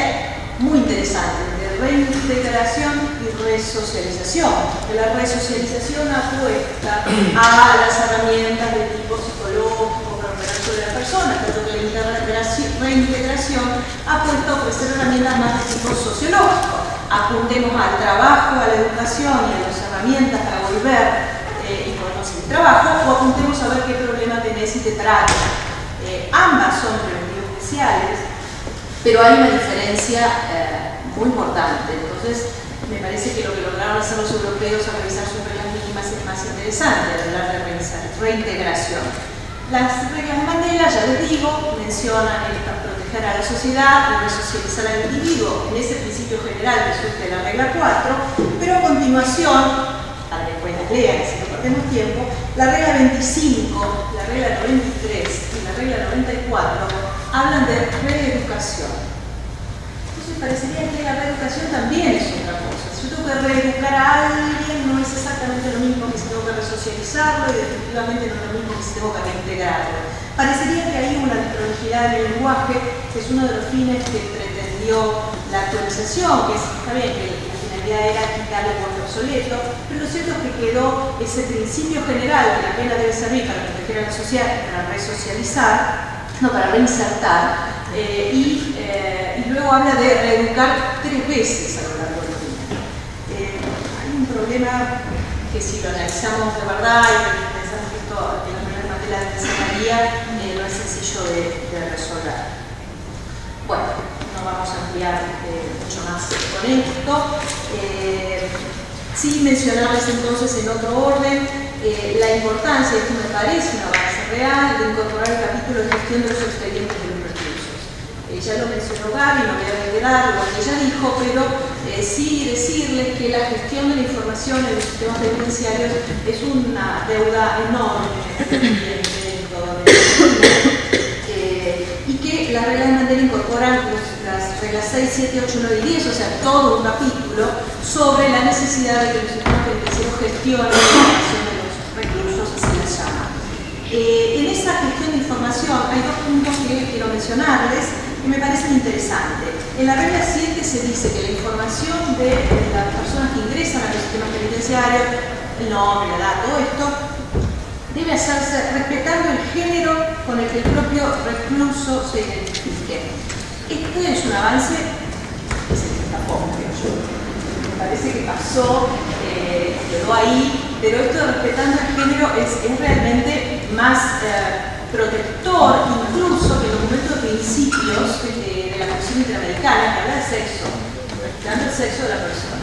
muy interesante de reintegración y resocialización. Que la resocialización apuesta a las herramientas de tipo psicológico para operar sobre la persona, tanto que la reintegración apuesta a ofrecer herramientas más de tipo sociológico. Apuntemos al trabajo, a la educación y a las herramientas para volver y poder conseguir trabajo, o apuntemos a ver qué problema tenés y te trata. Ambas son preventivos especiales, pero hay una diferencia muy importante. Entonces, me parece que lo que lograron hacer los europeos al revisar sus reglas mínimas es más interesante, hablar de reintegración. Las reglas de Mandela, ya les digo, mencionan proteger a la sociedad y resocializar al individuo en ese principio general que surge de la regla 4, pero a continuación, para que después las lean, si no perdemos tiempo, la regla 25, la regla 93 y la regla 94 hablan de reeducación. Entonces parecería que la reeducación también es otra cosa. Si yo tengo que reeducar a alguien, no es exactamente lo mismo que si tengo que resocializarlo, y definitivamente no es lo mismo que si tengo que reintegrarlo. Parecería que hay una disprolijidad en el lenguaje, que es uno de los fines que pretendió la actualización, que está bien que la finalidad era quitarle el cuerpo obsoleto, pero lo cierto es que quedó ese principio general que la pena debe servir para proteger a la sociedad, para resocializar, no, para reinsertar, y luego habla de reeducar 3 veces a lo largo del día. Hay un problema que si lo analizamos de verdad y pensamos que esto en las reglas de la desarrollo no es sencillo de resolver. Bueno, no vamos a ampliar mucho más con esto. Sí mencionarles entonces en otro orden la importancia, esto me parece una base real, de incorporar el capítulo de gestión de los expedientes de los reclusos. Ya lo mencionó Gaby, no voy a reiterar lo que ella dijo, pero sí decirles que la gestión de la información en los sistemas penitenciarios es una deuda enorme de todo el mundo, y que las reglas de Mandela incorporan las reglas 6, 7, 8, 9 y 10, o sea, todo un capítulo sobre la necesidad de que los sistemas penitenciarios gestionen la información de los reclusos, así las llaman. En esa gestión de información hay 2 puntos que quiero mencionarles que me parecen interesantes. En la regla 7 se dice que la información de las personas que ingresan a los sistemas penitenciarios, el nombre, la edad, todo esto, debe hacerse respetando el género con el que el propio recluso se identifique. Este es un avance que se destapó, creo yo. Me parece que pasó, quedó ahí, pero esto de respetando el género es realmente más protector, incluso que el documento de principios de la Comisión Interamericana, que habla de sexo, respetando el sexo de la persona.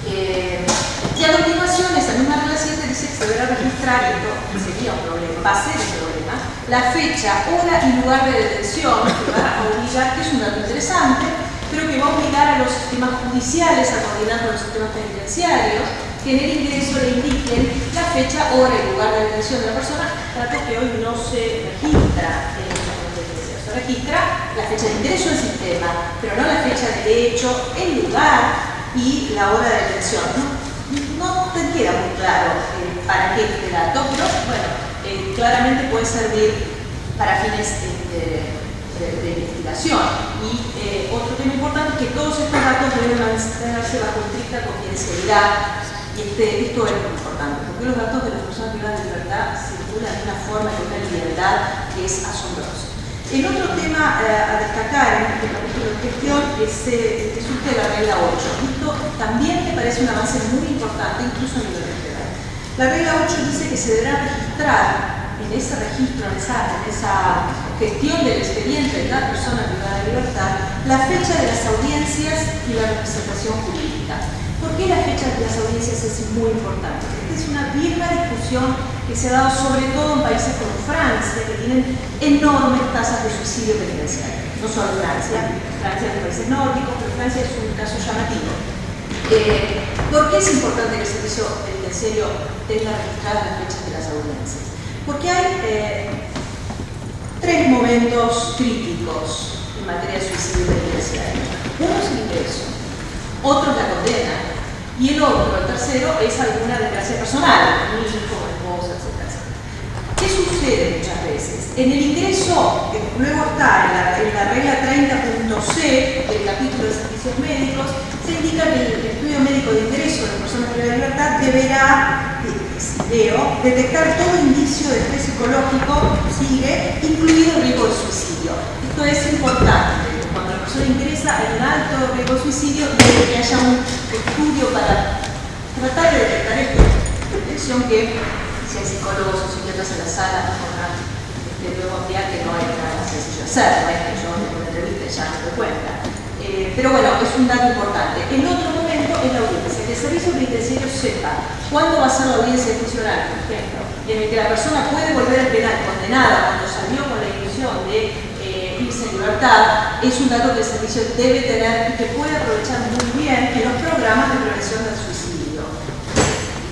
Y a continuación, esa misma regla 7 dice que se deberá registrar, esto sería un problema, va a ser un problema, la fecha, hora y lugar de detención, que va a obligar, que es un dato interesante, pero que va a obligar a los sistemas judiciales a coordinar con los sistemas penitenciarios, que en el ingreso le indiquen la fecha, hora y lugar de detención de la persona, dato que hoy no se registra en los penitenciarios. Se registra la fecha de ingreso al sistema, pero no la fecha de hecho, el lugar y la hora de detención. No te queda muy claro para qué este dato, pero bueno, claramente puede servir para fines de investigación. Y otro tema importante es que todos estos datos deben mantenerse bajo estricta confidencialidad. Y esto es muy importante, porque los datos de las personas privadas de libertad circulan de una forma y una liviandad que es asombrosa. El otro tema a destacar en este capítulo de gestión es el que surge de la regla 8. Esto también me parece un avance muy importante, incluso a nivel federal. La regla 8 dice que se deberá registrar en ese registro, en esa gestión del expediente de cada persona privada de libertad, la fecha de las audiencias y la representación jurídica. ¿Por qué la fecha de las audiencias es muy importante? Esta es una vieja discusión que se ha dado sobre todo en países como Francia, que tienen enormes tasas de suicidio penitenciario. No solo Francia, Francia es un país nórdico, pero Francia es un caso llamativo. ¿Por qué es importante que el servicio penitenciario tenga registradas las fechas de las audiencias? Porque hay tres momentos críticos en materia de suicidio penitenciario. Uno es el ingreso, otro es la condena, y el otro, el tercero, es alguna desgracia personal, un hijo, esposa, etc. ¿Qué sucede muchas veces? En el ingreso, que luego está en la regla 30.c del capítulo de servicios médicos, se indica que el estudio médico de ingreso de personas privadas de libertad deberá, detectar todo indicio de estrés psicológico, sigue, incluido el riesgo de suicidio. Esto es importante. Cuando la persona ingresa en un alto riesgo de suicidio, debe que haya un estudio para tratar de detectar esto. Detección que, si hay psicólogos o psiquiatras en la sala, podrán luego enviar que no es nada sencillo hacer, no es que yo en una entrevista ya me doy cuenta. Pero bueno, es un dato importante. El otro momento es la audiencia, que el servicio penitenciario sepa cuándo va a ser la audiencia de juicio oral, por ejemplo, en el que la persona puede volver al penal condenada cuando salió con la ilusión de irse en libertad, es un dato que el servicio debe tener y que puede aprovechar muy bien en los programas de prevención del suicidio.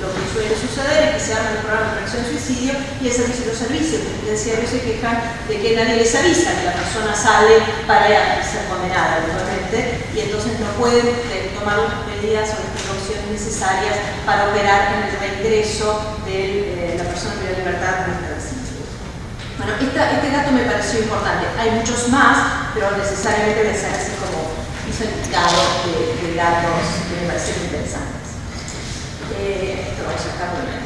Lo que suele suceder es que se arma el programa de prevención del suicidio y los servicios penitenciarios se quejan de que nadie les avisa que la persona sale para ser condenada, naturalmente, y entonces no pueden tomar unas medidas o las precauciones necesarias para operar en el reingreso de la persona privada de libertad con esta decisión. Bueno, este dato me pareció importante. Hay muchos más, pero necesariamente deben ser así como hizo el indicado de datos que me parecieron interesantes. Esto va a sacar muy bien.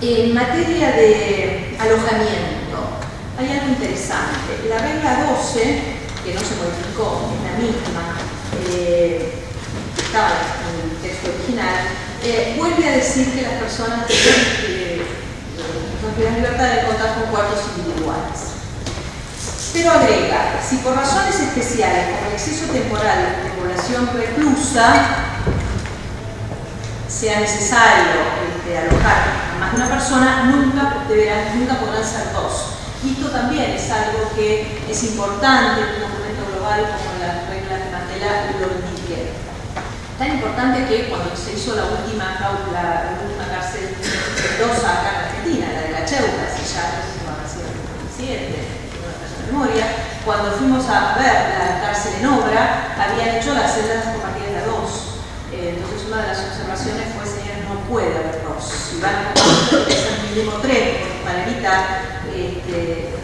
En materia de alojamiento, hay algo interesante. La regla 12, que no se modificó, es la misma, que estaba en el texto original, vuelve a decir que las personas tienen libertad de contar con cuartos individuales. Pero agrega, si por razones especiales, como el exceso temporal de población reclusa, sea necesario alojar a más de una persona, nunca podrán ser dos. Y esto también es algo que es importante en un documento global como las reglas de Mandela lo indique. Tan importante que cuando se hizo la última cárcel Mendoza acá en Argentina, la de la Cheuta, hace ya habrá sido en el 2017, tengo una persona de memoria, cuando fuimos a ver la cárcel en obra, habían hecho las celdas compartidas de a dos. Entonces una de las observaciones fue, señores, no puede haber dos. Si van a ser mínimo tres, para evitar que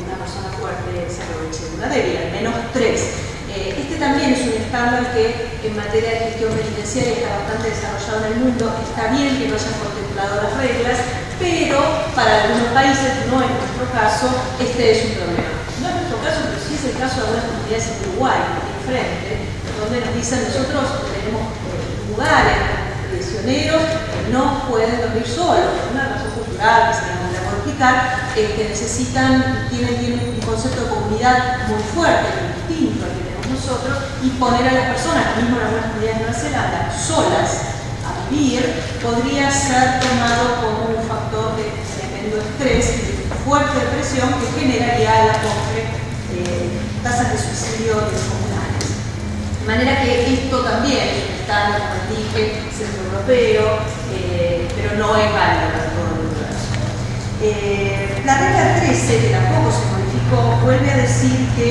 una persona fuerte se aproveche de una débil, al menos tres. Este también es un estándar que en materia de gestión penitenciaria está bastante desarrollado en el mundo. Está bien que no hayan contemplado las reglas, pero para algunos países, no es nuestro caso, este es un problema. No es nuestro caso, pero sí es el caso de algunas comunidades en Uruguay, enfrente, donde nos dicen nosotros tenemos lugares, prisioneros que no pueden dormir solos, por una razón cultural que se llama de explicar, que necesitan, tienen un concepto de comunidad muy fuerte, muy distinto al que tenemos nosotros, y poner a las personas, mismo en algunas comunidades de Nueva Zelanda, solas a vivir, podría ser tomado como un factor de tremendo estrés y de fuerte depresión que generaría a la postre tasas de suicidio descomunales. De manera que esto también es un estándar, como dije, centro europeo, pero no es válido para todo el universo. La regla 13, que tampoco se modificó, vuelve a decir que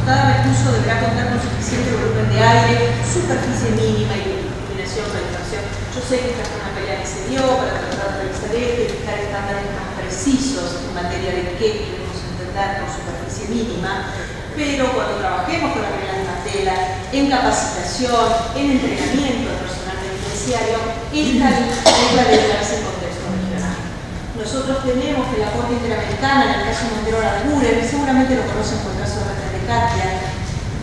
cada recluso deberá contar con suficiente volumen de aire, superficie mínima y iluminación, calefacción. Yo sé que esta fue una pelea que se dio para tratar de revisar esto y fijar estándares más precisos en materia de qué queremos entender por superficie mínima, pero cuando trabajemos con las reglas de Mandela, en capacitación, en entrenamiento del personal penitenciario, esta regla debe darse en contexto regional. Nosotros tenemos que la Corte Interamericana, en el caso Montero Larguren, seguramente lo conocen por el caso de Katia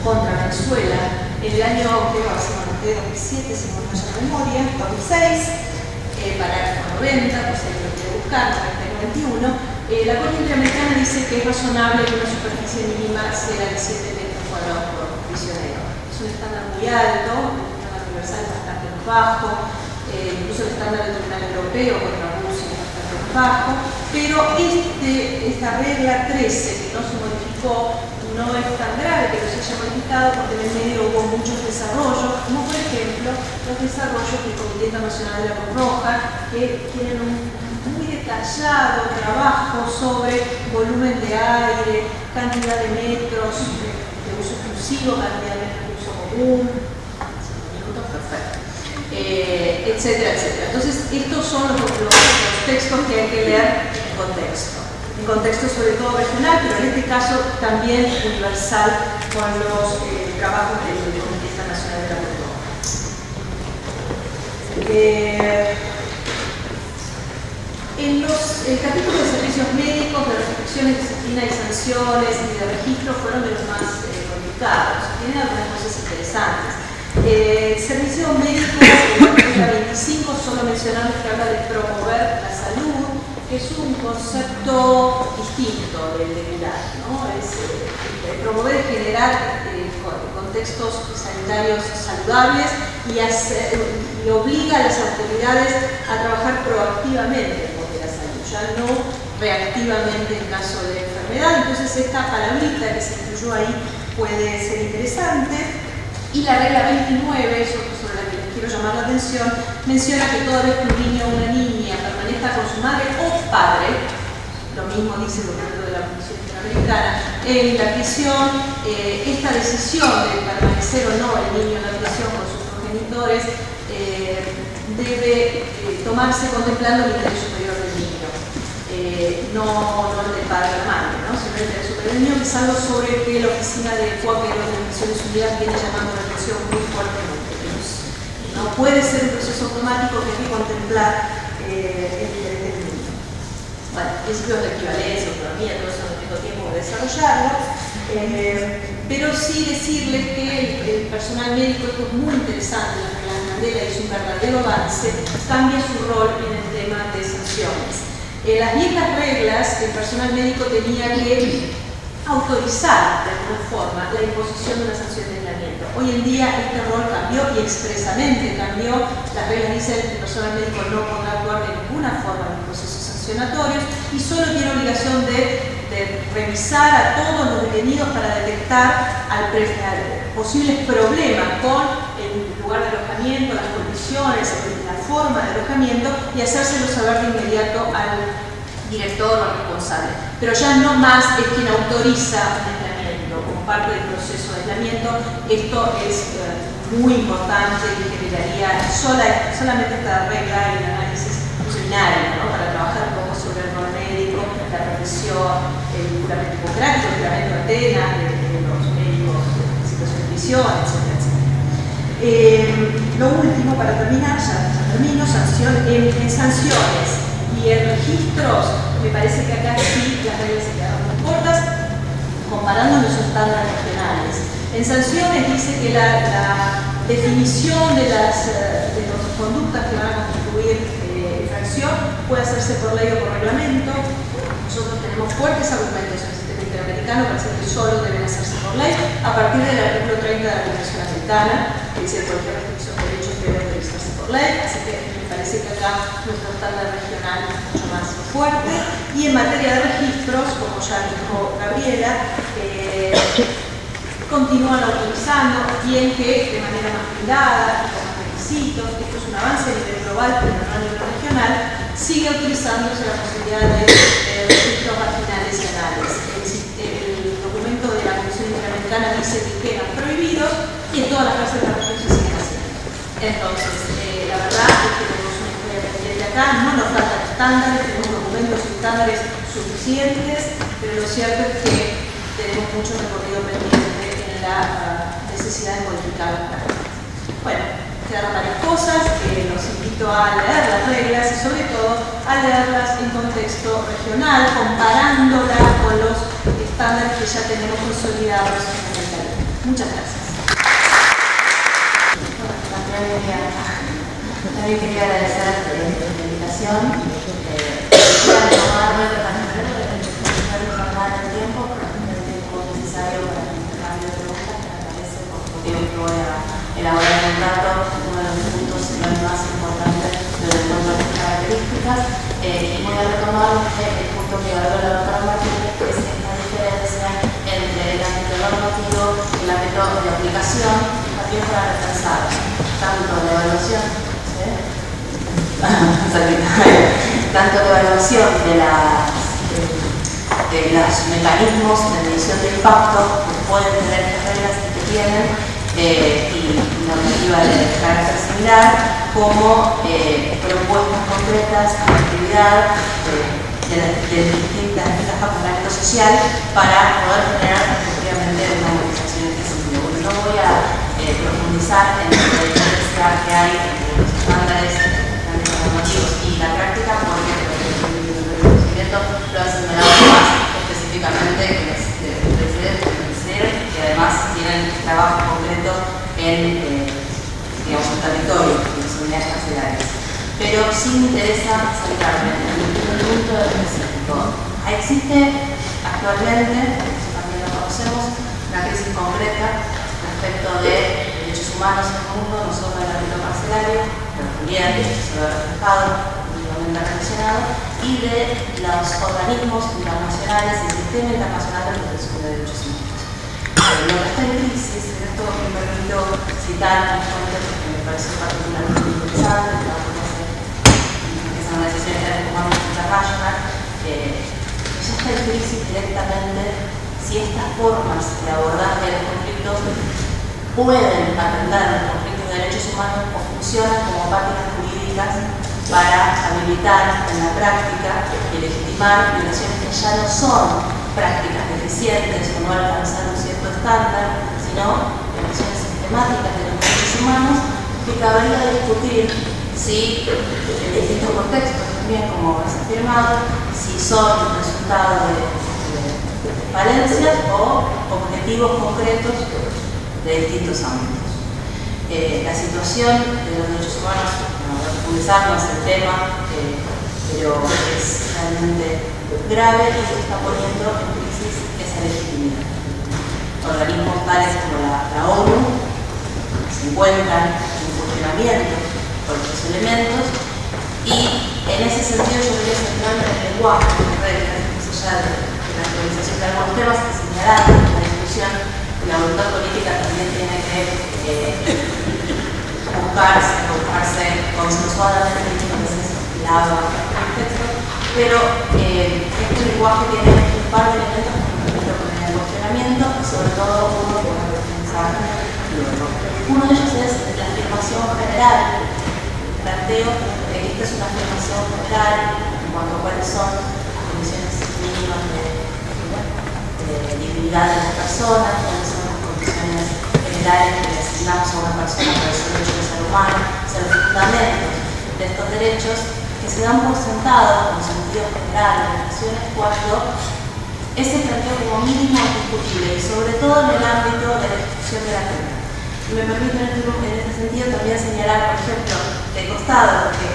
contra Venezuela, en el año 2007, si no me falla la memoria, 2006, parágrafo 90, pues ahí lo quiero buscar, 91, La Corte Interamericana dice que es razonable que una superficie mínima sea de 7 metros cuadrados por prisionero. Es un estándar muy alto, el estándar universal es bastante más bajo, incluso el estándar del Tribunal Europeo contra Rusia es bastante más bajo, pero esta regla 13, que no se modificó, no es tan grave que no se haya modificado porque en el medio hubo muchos desarrollos, como por ejemplo los desarrollos del Comité Internacional de la Cruz Roja, que tienen un muy detallado trabajo sobre volumen de aire, cantidad de metros de uso exclusivo, cantidad de metros de uso común, 5 minutos, perfecto, etcétera, etcétera. Entonces, estos son los textos que hay que leer en contexto sobre todo regional, pero en este caso también universal con los trabajos del Comité Internacional de la Cruz Roja. El capítulo de servicios médicos, de restricciones, disciplina y sanciones y de registro fueron de los más complicados. Tienen algunas cosas interesantes. Servicio médico, en la regla 25, solo mencionamos que habla de promover la salud, que es un concepto distinto del de cuidar, ¿no? Promover y generar contextos sanitarios saludables y obliga a las autoridades a trabajar proactivamente en pos de la salud, ya no reactivamente en caso de enfermedad. Entonces esta palabrita que se incluyó ahí puede ser interesante. Y la regla 29, sobre la que les quiero llamar la atención, menciona que toda vez que un niño o una niña permanezca con su madre o padre, lo mismo dice el documento de la Comisión Interamericana, en la prisión, esta decisión de permanecer o no el niño en la prisión con sus progenitores debe tomarse contemplando el interés superior del niño, no el del padre o la madre, ¿no? Sino el interés superior del niño, que es algo sobre que la Oficina de Cooperación de las Naciones Unidas viene llamando la atención muy fuertemente. No puede ser un proceso automático, que hay que contemplar el interés del niño. Bueno, principios de equivalencia, autonomía, todo eso no tengo tiempo de desarrollarlo, pero sí decirles que el personal médico, esto es muy interesante, la regla de Mandela es un verdadero avance, cambia su rol en el tema de sanciones. Las viejas reglas, el personal médico tenía que autorizar de alguna forma la imposición de una sanción de aislamiento. Hoy en día este rol cambió y expresamente cambió. Las reglas dicen que el personal médico no podrá actuar de ninguna forma en los procesos sancionatorios y solo tiene obligación de revisar a todos los detenidos para detectar posibles problemas con el lugar de alojamiento, las condiciones, la forma de alojamiento y hacérselo saber de inmediato al director o al responsable. Pero ya no más es quien autoriza el aislamiento como parte del proceso de aislamiento. Esto es muy importante y generaría solamente esta regla y el análisis disciplinario, ¿no? Para trabajar un poco sobre el rol médico, la profesión, el juramento hipocrático, el juramento de Atenas, de los médicos en situación de prisión, etcétera, etcétera. Lo último, para terminar, ya termino, en sanciones y en registros, me parece que acá sí las reglas se quedaron muy cortas, comparando los estándares regionales. En sanciones dice que la definición de las conductas que van a constituir infracción puede hacerse por ley o por reglamento. Nosotros tenemos fuertes argumentos en el sistema interamericano para decir que solo deben hacerse por ley, a partir del artículo 30 de la Convención Americana, que dice que cualquier restricción de derechos debe autorizarse por ley, así que me parece que acá nuestro estándar regional es mucho más fuerte. Y en materia de registros, como ya dijo Gabriela, continúan autorizando, bien que de manera más blindada, con más requisitos. Esto es un avance a nivel global, pero no a nivel regional. Sigue utilizándose la posibilidad de registros vaginales y anales. El documento de la Comisión Interamericana dice que quedan prohibidos y en todas las cárceles de la región se siguen haciendo. Entonces, la verdad es que tenemos una historia pendiente acá, no nos faltan estándares, tenemos documentos y estándares suficientes, pero lo cierto es que tenemos mucho recorrido pendiente en la necesidad de modificar las reglas. Bueno, quedaron varias cosas, los invito a leer las reglas y sobre todo a leerlas en contexto regional, comparándolas con los estándares que ya tenemos consolidados en el país. Muchas gracias. También quería agradecer la invitación. Quería retomarme primero de jornada en el tiempo necesario para el intercambio de preguntas, que me parece, por motivo que voy a elaborar en un rato, uno de los puntos más importantes del encuentro de las características. Y voy a retomar el punto que habló la doctora Martínez, que es esta diferencia entre el ámbito normativo y el ámbito de aplicación, también para reforzar tanto la evaluación, tanto la evaluación de los mecanismos de medición de impacto que pueden tener estas reglas y que tienen, y normativa de carácter similar, como propuestas concretas de actividad de distintas etapas del ámbito social para poder generar efectivamente una movilización en este sentido. Bueno, no voy a profundizar en la diferencia que hay entre los estándares normativos y la práctica, porque el conocimiento lo ha señalado más específicamente que los presidentes, que además tienen trabajo concreto en digamos, el territorio de las unidades carcelarias. Pero sí me interesa centrarme en el punto específico. Existe actualmente, eso también lo conocemos, una crisis concreta respecto de derechos humanos en el mundo, no solo en el ámbito carcelario, pero también se lo ha reflejado, últimamente mencionado, y de los organismos internacionales y el sistema internacional de protección de derechos humanos. Lo que está en crisis, en esto me permito citar un fuente que me pareció particularmente interesante, que es una decisión de derechos humanos internacional, que ya está en crisis directamente si estas formas de abordaje de los conflictos pueden atender los conflictos de derechos humanos o funcionan como páginas jurídicas para habilitar en la práctica y legitimar violaciones que ya no son prácticas deficientes o no alcanzar un cierto estándar, sino violaciones sistemáticas de los derechos humanos que cabría discutir si en distintos contextos también, como es afirmado, si son resultado de falencias o objetivos concretos de distintos ámbitos. La situación de los derechos humanos, no voy a profundizar más el tema, pero es realmente grave y se está poniendo en crisis esa legitimidad. Organismos tales como la ONU se encuentran en funcionamiento por estos elementos y en ese sentido yo quería centrarme en el lenguaje de las reglas, más allá de la actualización de algunos temas que señalaron en la discusión. La voluntad política también tiene que buscarse consensuadamente, muchas veces lava el texto, pero este lenguaje tiene un par de elementos con el cuestionamiento y sobre todo uno que voy a pensar luego. Uno de ellos es la afirmación general. El planteo de que esta es una afirmación general en cuanto a cuáles son las condiciones mínimas de dignidad de las personas, cuáles son las condiciones generales que le asignamos a una persona para el derecho de ser humano, ser los fundamentos de estos derechos que se dan por sentado como sentido general de las naciones cuando ese planteo como mínimo es discutible y sobre todo en el ámbito de la discusión de la pena. Y me permito en este sentido también señalar, por ejemplo, de costado, que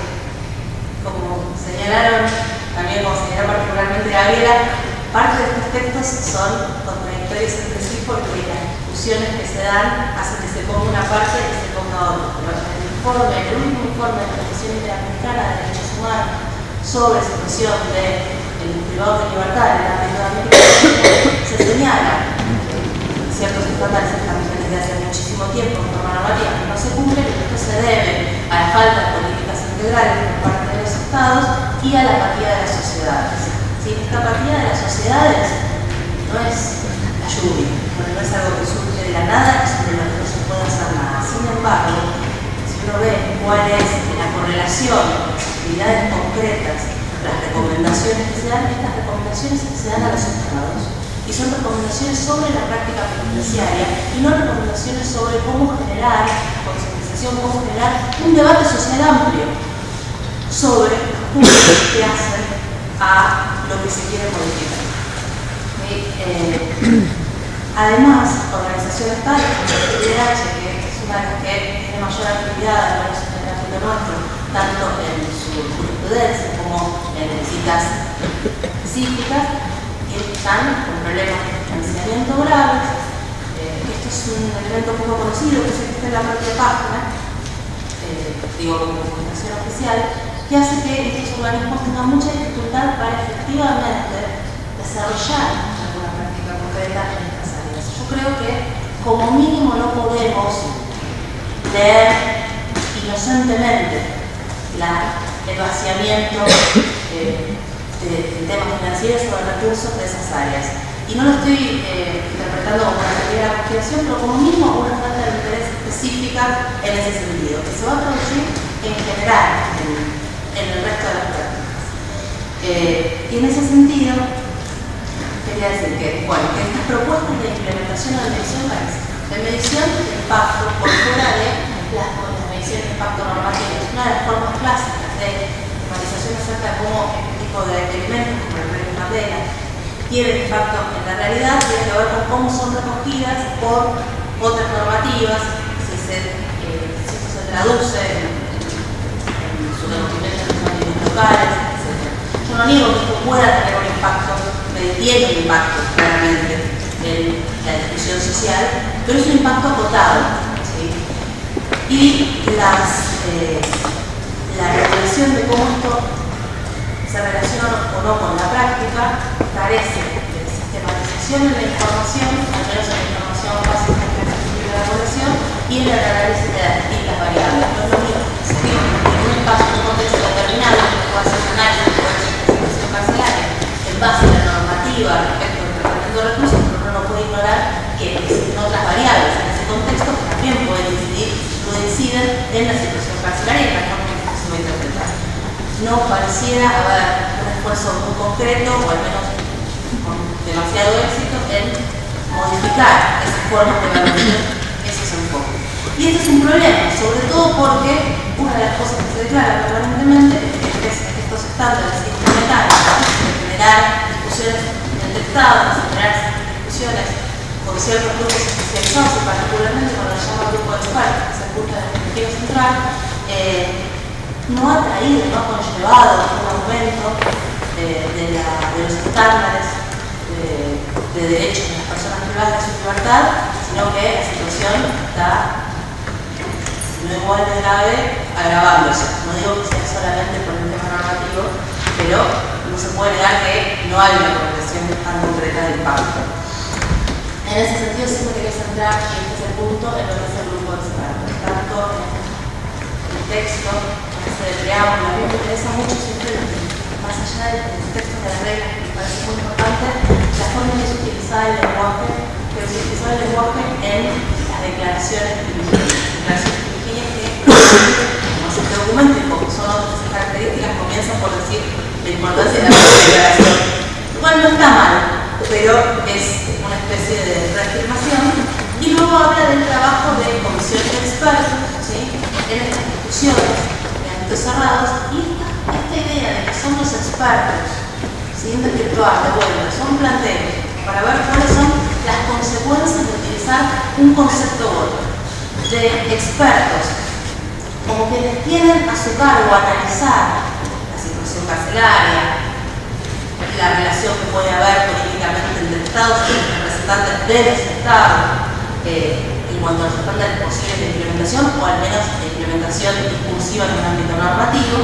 como señalaron, también como señaló particularmente Gabriela, parte de estos textos son contradictorios entre sí porque las discusiones que se dan hacen que se ponga una parte y se ponga otra. Pero el último informe de la Comisión Interamericana de Derechos Humanos sobre situación del privado de libertad en el ámbito de América se señala ciertos estándares establecidos desde hace muchísimo tiempo en forma normativa que no se cumplen, y esto se debe a la falta de políticas integrales por parte de los estados y a la apatía de las sociedades. ¿Sí? Esta apatía de las sociedades no es la lluvia, no es algo que surge de la nada y sobre lo que no se puede hacer nada. Sin embargo, si uno ve cuál es la correlación de las actividades concretas, las recomendaciones que se dan, estas recomendaciones se dan a los estados y son recomendaciones sobre la práctica penitenciaria y no recomendaciones sobre cómo generar concientización, cómo generar un debate social amplio sobre los puntos que hacen a lo que se quiere modificar. Además, organizaciones tales como el IDH, que es una de las que tiene mayor actividad, al menos en el ámbito nuestro, tanto en su jurisprudencia como en citas específicas que están con problemas de financiamiento graves. Esto es un elemento poco conocido que se existe en la propia página, digo como comunicación oficial, que hace que estos organismos tengan mucha dificultad para efectivamente desarrollar alguna práctica concreta en estas áreas. Yo creo que como mínimo no podemos leer inocentemente el vaciamiento de temas financieros o de recursos de esas áreas. Y no lo estoy interpretando como una teoría de la conspiración, pero como mínimo una falta de interés específica en ese sentido, que se va a traducir en general en el resto de las prácticas. Y en ese sentido, quería decir que, bueno, que estas propuestas de implementación de medición de impacto por fuera de las mediciones de impacto normativas, una de las formas clásicas de tematización acerca de cómo este tipo de elementos, como el premio Mandela, tienen impacto en la realidad, tiene que ver con cómo son recogidas por otras normativas, si esto se traduce en su reconocimiento en los ámbitos locales, etc. Yo no niego que esto pueda tener un impacto, tiene un impacto claramente en la discusión social, pero es un impacto acotado, ¿sí? Y la regulación de cómo esto se relaciona o no con la práctica carece de sistematización en la información, al menos en la información básica que recibe la población, y en el análisis de las distintas variables. No es lo mismo que se diga en un espacio, en un contexto determinado, que pueda hacer un análisis de la situación carcelaria en base a la normativa respecto al tratamiento de recursos, pero uno no puede ignorar que existen otras variables en ese contexto que también pueden incidir o inciden en la situación carcelaria y en la forma en que se va a interpretar. No pareciera haber un esfuerzo muy concreto, o al menos con demasiado éxito, en modificar esas formas de evaluación, esos enfoques. Y este es un problema, sobre todo porque una de las cosas que se declara permanentemente es que estos estándares instrumentales de generar discusiones entre estados, de generar discusiones con ciertos grupos especializados, y particularmente cuando se llama grupo de expertos, que se apunta en el objetivo central, no ha traído, no ha conllevado un aumento de los estándares de derechos de las personas privadas de su libertad, sino que la situación está, si no igual de grave, agravándose. No digo que sea solamente por el tema normativo, pero no se puede negar que no hay una progresión tan concreta del impacto. En ese sentido, siempre quería centrar, y este es el punto, en lo que es el grupo de expertos. Tanto en el texto, de preámbulo, a mí me interesa mucho siempre, más allá del texto de las reglas, que me parece muy importante, la forma en que se utilizaba el lenguaje, en las declaraciones de Virginia. Declaraciones de Virginia que, como se documento y como son otras características, comienzan por decir la importancia de la declaración. Igual no está mal, pero es una especie de reafirmación. Y luego habla del trabajo de comisiones de expertos, ¿sí?, en estas discusiones cerrados, y esta idea de que son los expertos, siguiente virtual, de vuelta, son planteos para ver cuáles son las consecuencias de utilizar un concepto u otro, de expertos, como que les tienen a su cargo analizar la situación carcelaria, la relación que puede haber políticamente entre Estados y los representantes de los Estados, en cuanto a los estándares posibles de implementación, o al menos de implementación discursiva en un ámbito normativo,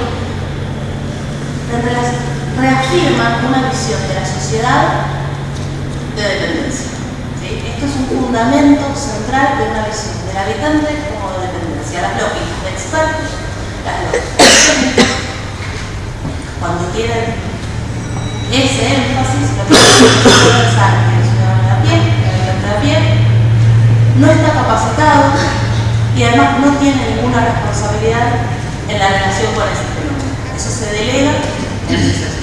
reafirman una visión de la sociedad de dependencia. ¿Sí? Esto es un fundamento central de una visión del habitante como de dependencia. Las lógicas de expertos, las lógicas técnicas, cuando tienen ese énfasis, lo que pensar que el ciudadano de a pie, el habitante de a pie, no está capacitado y además no tiene ninguna responsabilidad en la relación con ese fenómeno. Eso se delega en el suceso.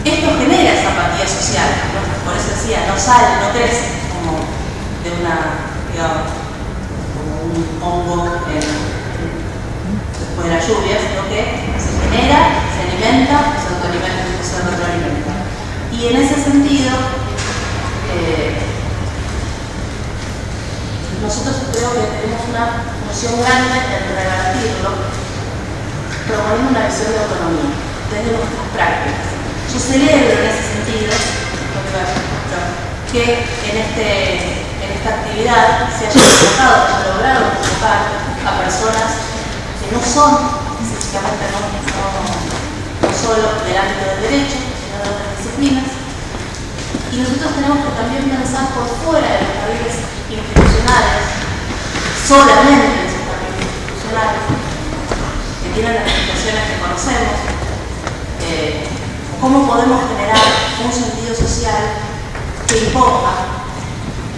Esto genera esa apatía social, ¿no? Por eso decía, no sale, no crece como de una, digamos, como un hongo después de la lluvia, sino que se genera, se alimenta, se autoalimenta y se retroalimenta. Y en ese sentido, nosotros creo que tenemos una función grande en revertirlo, proponiendo una visión de autonomía. desde nuestras prácticas. Yo celebro en ese sentido que en esta actividad se haya convocado, se haya logrado convocar a personas que no son específicamente no solo del ámbito del derecho, sino de otras disciplinas. Y nosotros tenemos que también pensar por fuera de los carriles institucionales, solamente de esos carriles institucionales, que tienen las limitaciones que conocemos, cómo podemos generar un sentido social que imponga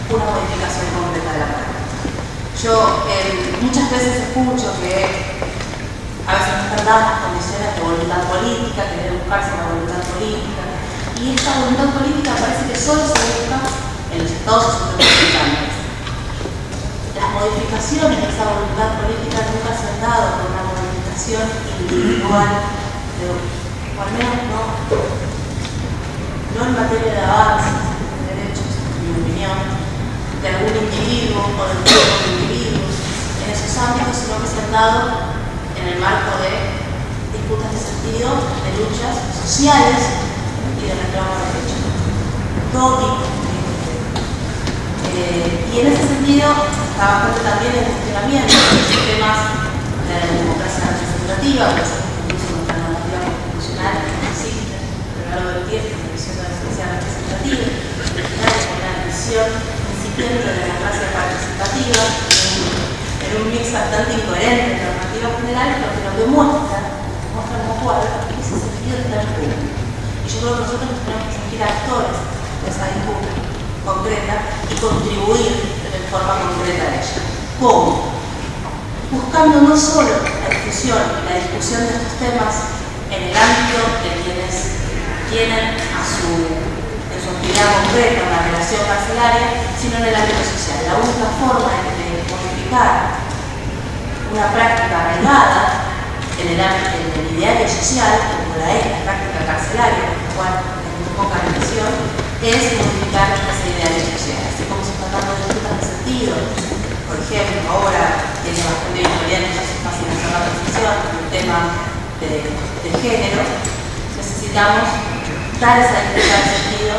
una modificación completa de la práctica. Yo muchas veces escucho que a veces no están dadas las condiciones de voluntad política, que debe buscarse una voluntad política, y esta voluntad política parece que solo se busca en los estados supranacionales. Las modificaciones de esa voluntad política nunca se han dado por una modificación individual, o al menos no en materia de avances de derechos, en mi opinión, de algún individuo o de un grupo de individuos en esos ámbitos, sino que se han dado en el marco de disputas de sentido, de luchas sociales y de reclamo de derechos. Todo tipo. Y en ese sentido está bastante también el funcionamiento de los sistemas de la democracia representativa, que incluso nuestra normativa constitucional existe a lo largo del tiempo, la visión de la democracia representativa, con la visión incipiente de la democracia participativa, en un mix bastante incoherente de normativas generales, lo que nos demuestra como cuadro ese sentido de estar público. Y yo creo que nosotros nos tenemos que sentir actores de esa disputa concreta y contribuir de forma concreta a ella. ¿Cómo? Buscando no solo la discusión de estos temas en el ámbito de quienes tienen en su actividad concreta una relación carcelaria, sino en el ámbito social. La única forma de modificar una práctica arraigada en el ideario social, como la es la práctica carcelaria, con la cual tenemos poca relación, es modificar ese ideario social. Así como se está dando disputas de sentido, por ejemplo, ahora tiene bastante historia, no es fácil hacer la precisión, el tema de género, necesitamos dar esa disputa de sentido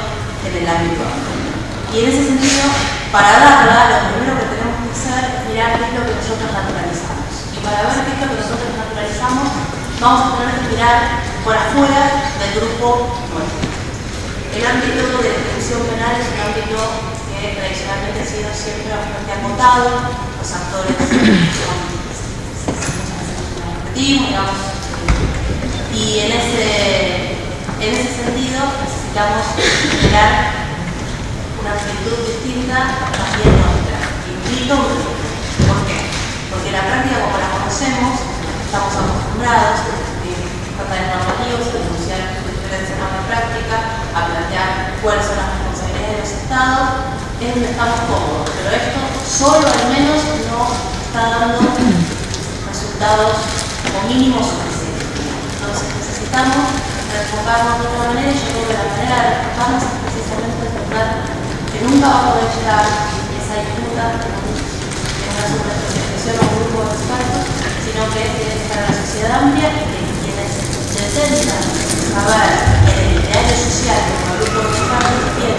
en el ámbito amplio. Y en ese sentido, para darla, lo primero que tenemos que hacer es mirar qué es lo que nosotros naturalizamos. Y para ver qué es lo que nosotros naturalizamos, vamos a tener que mirar por afuera del grupo nuestro. El ámbito de la ejecución penal es un ámbito que tradicionalmente ha sido siempre bastante acotado, los actores son digamos, y en ese sentido necesitamos generar una actitud distinta también nuestra, implica un grupo. ¿Por qué? Porque la práctica como la conocemos, estamos acostumbrados tratar de normativos, a denunciar sus diferencias en la práctica, a plantear cuáles son las responsabilidades de los estados, es donde estamos cómodos, pero esto solo al menos no está dando resultados como mínimo suficientes. Entonces necesitamos enfocarnos de otra manera, y yo creo que la manera de enfocarnos es precisamente entender que nunca va a poder llegar esa disputa en una superespecialización o un grupo de expertos, sino que tiene que estar en la sociedad amplia y que quienes intentan saber en el ideario social como el grupo de expertos tienen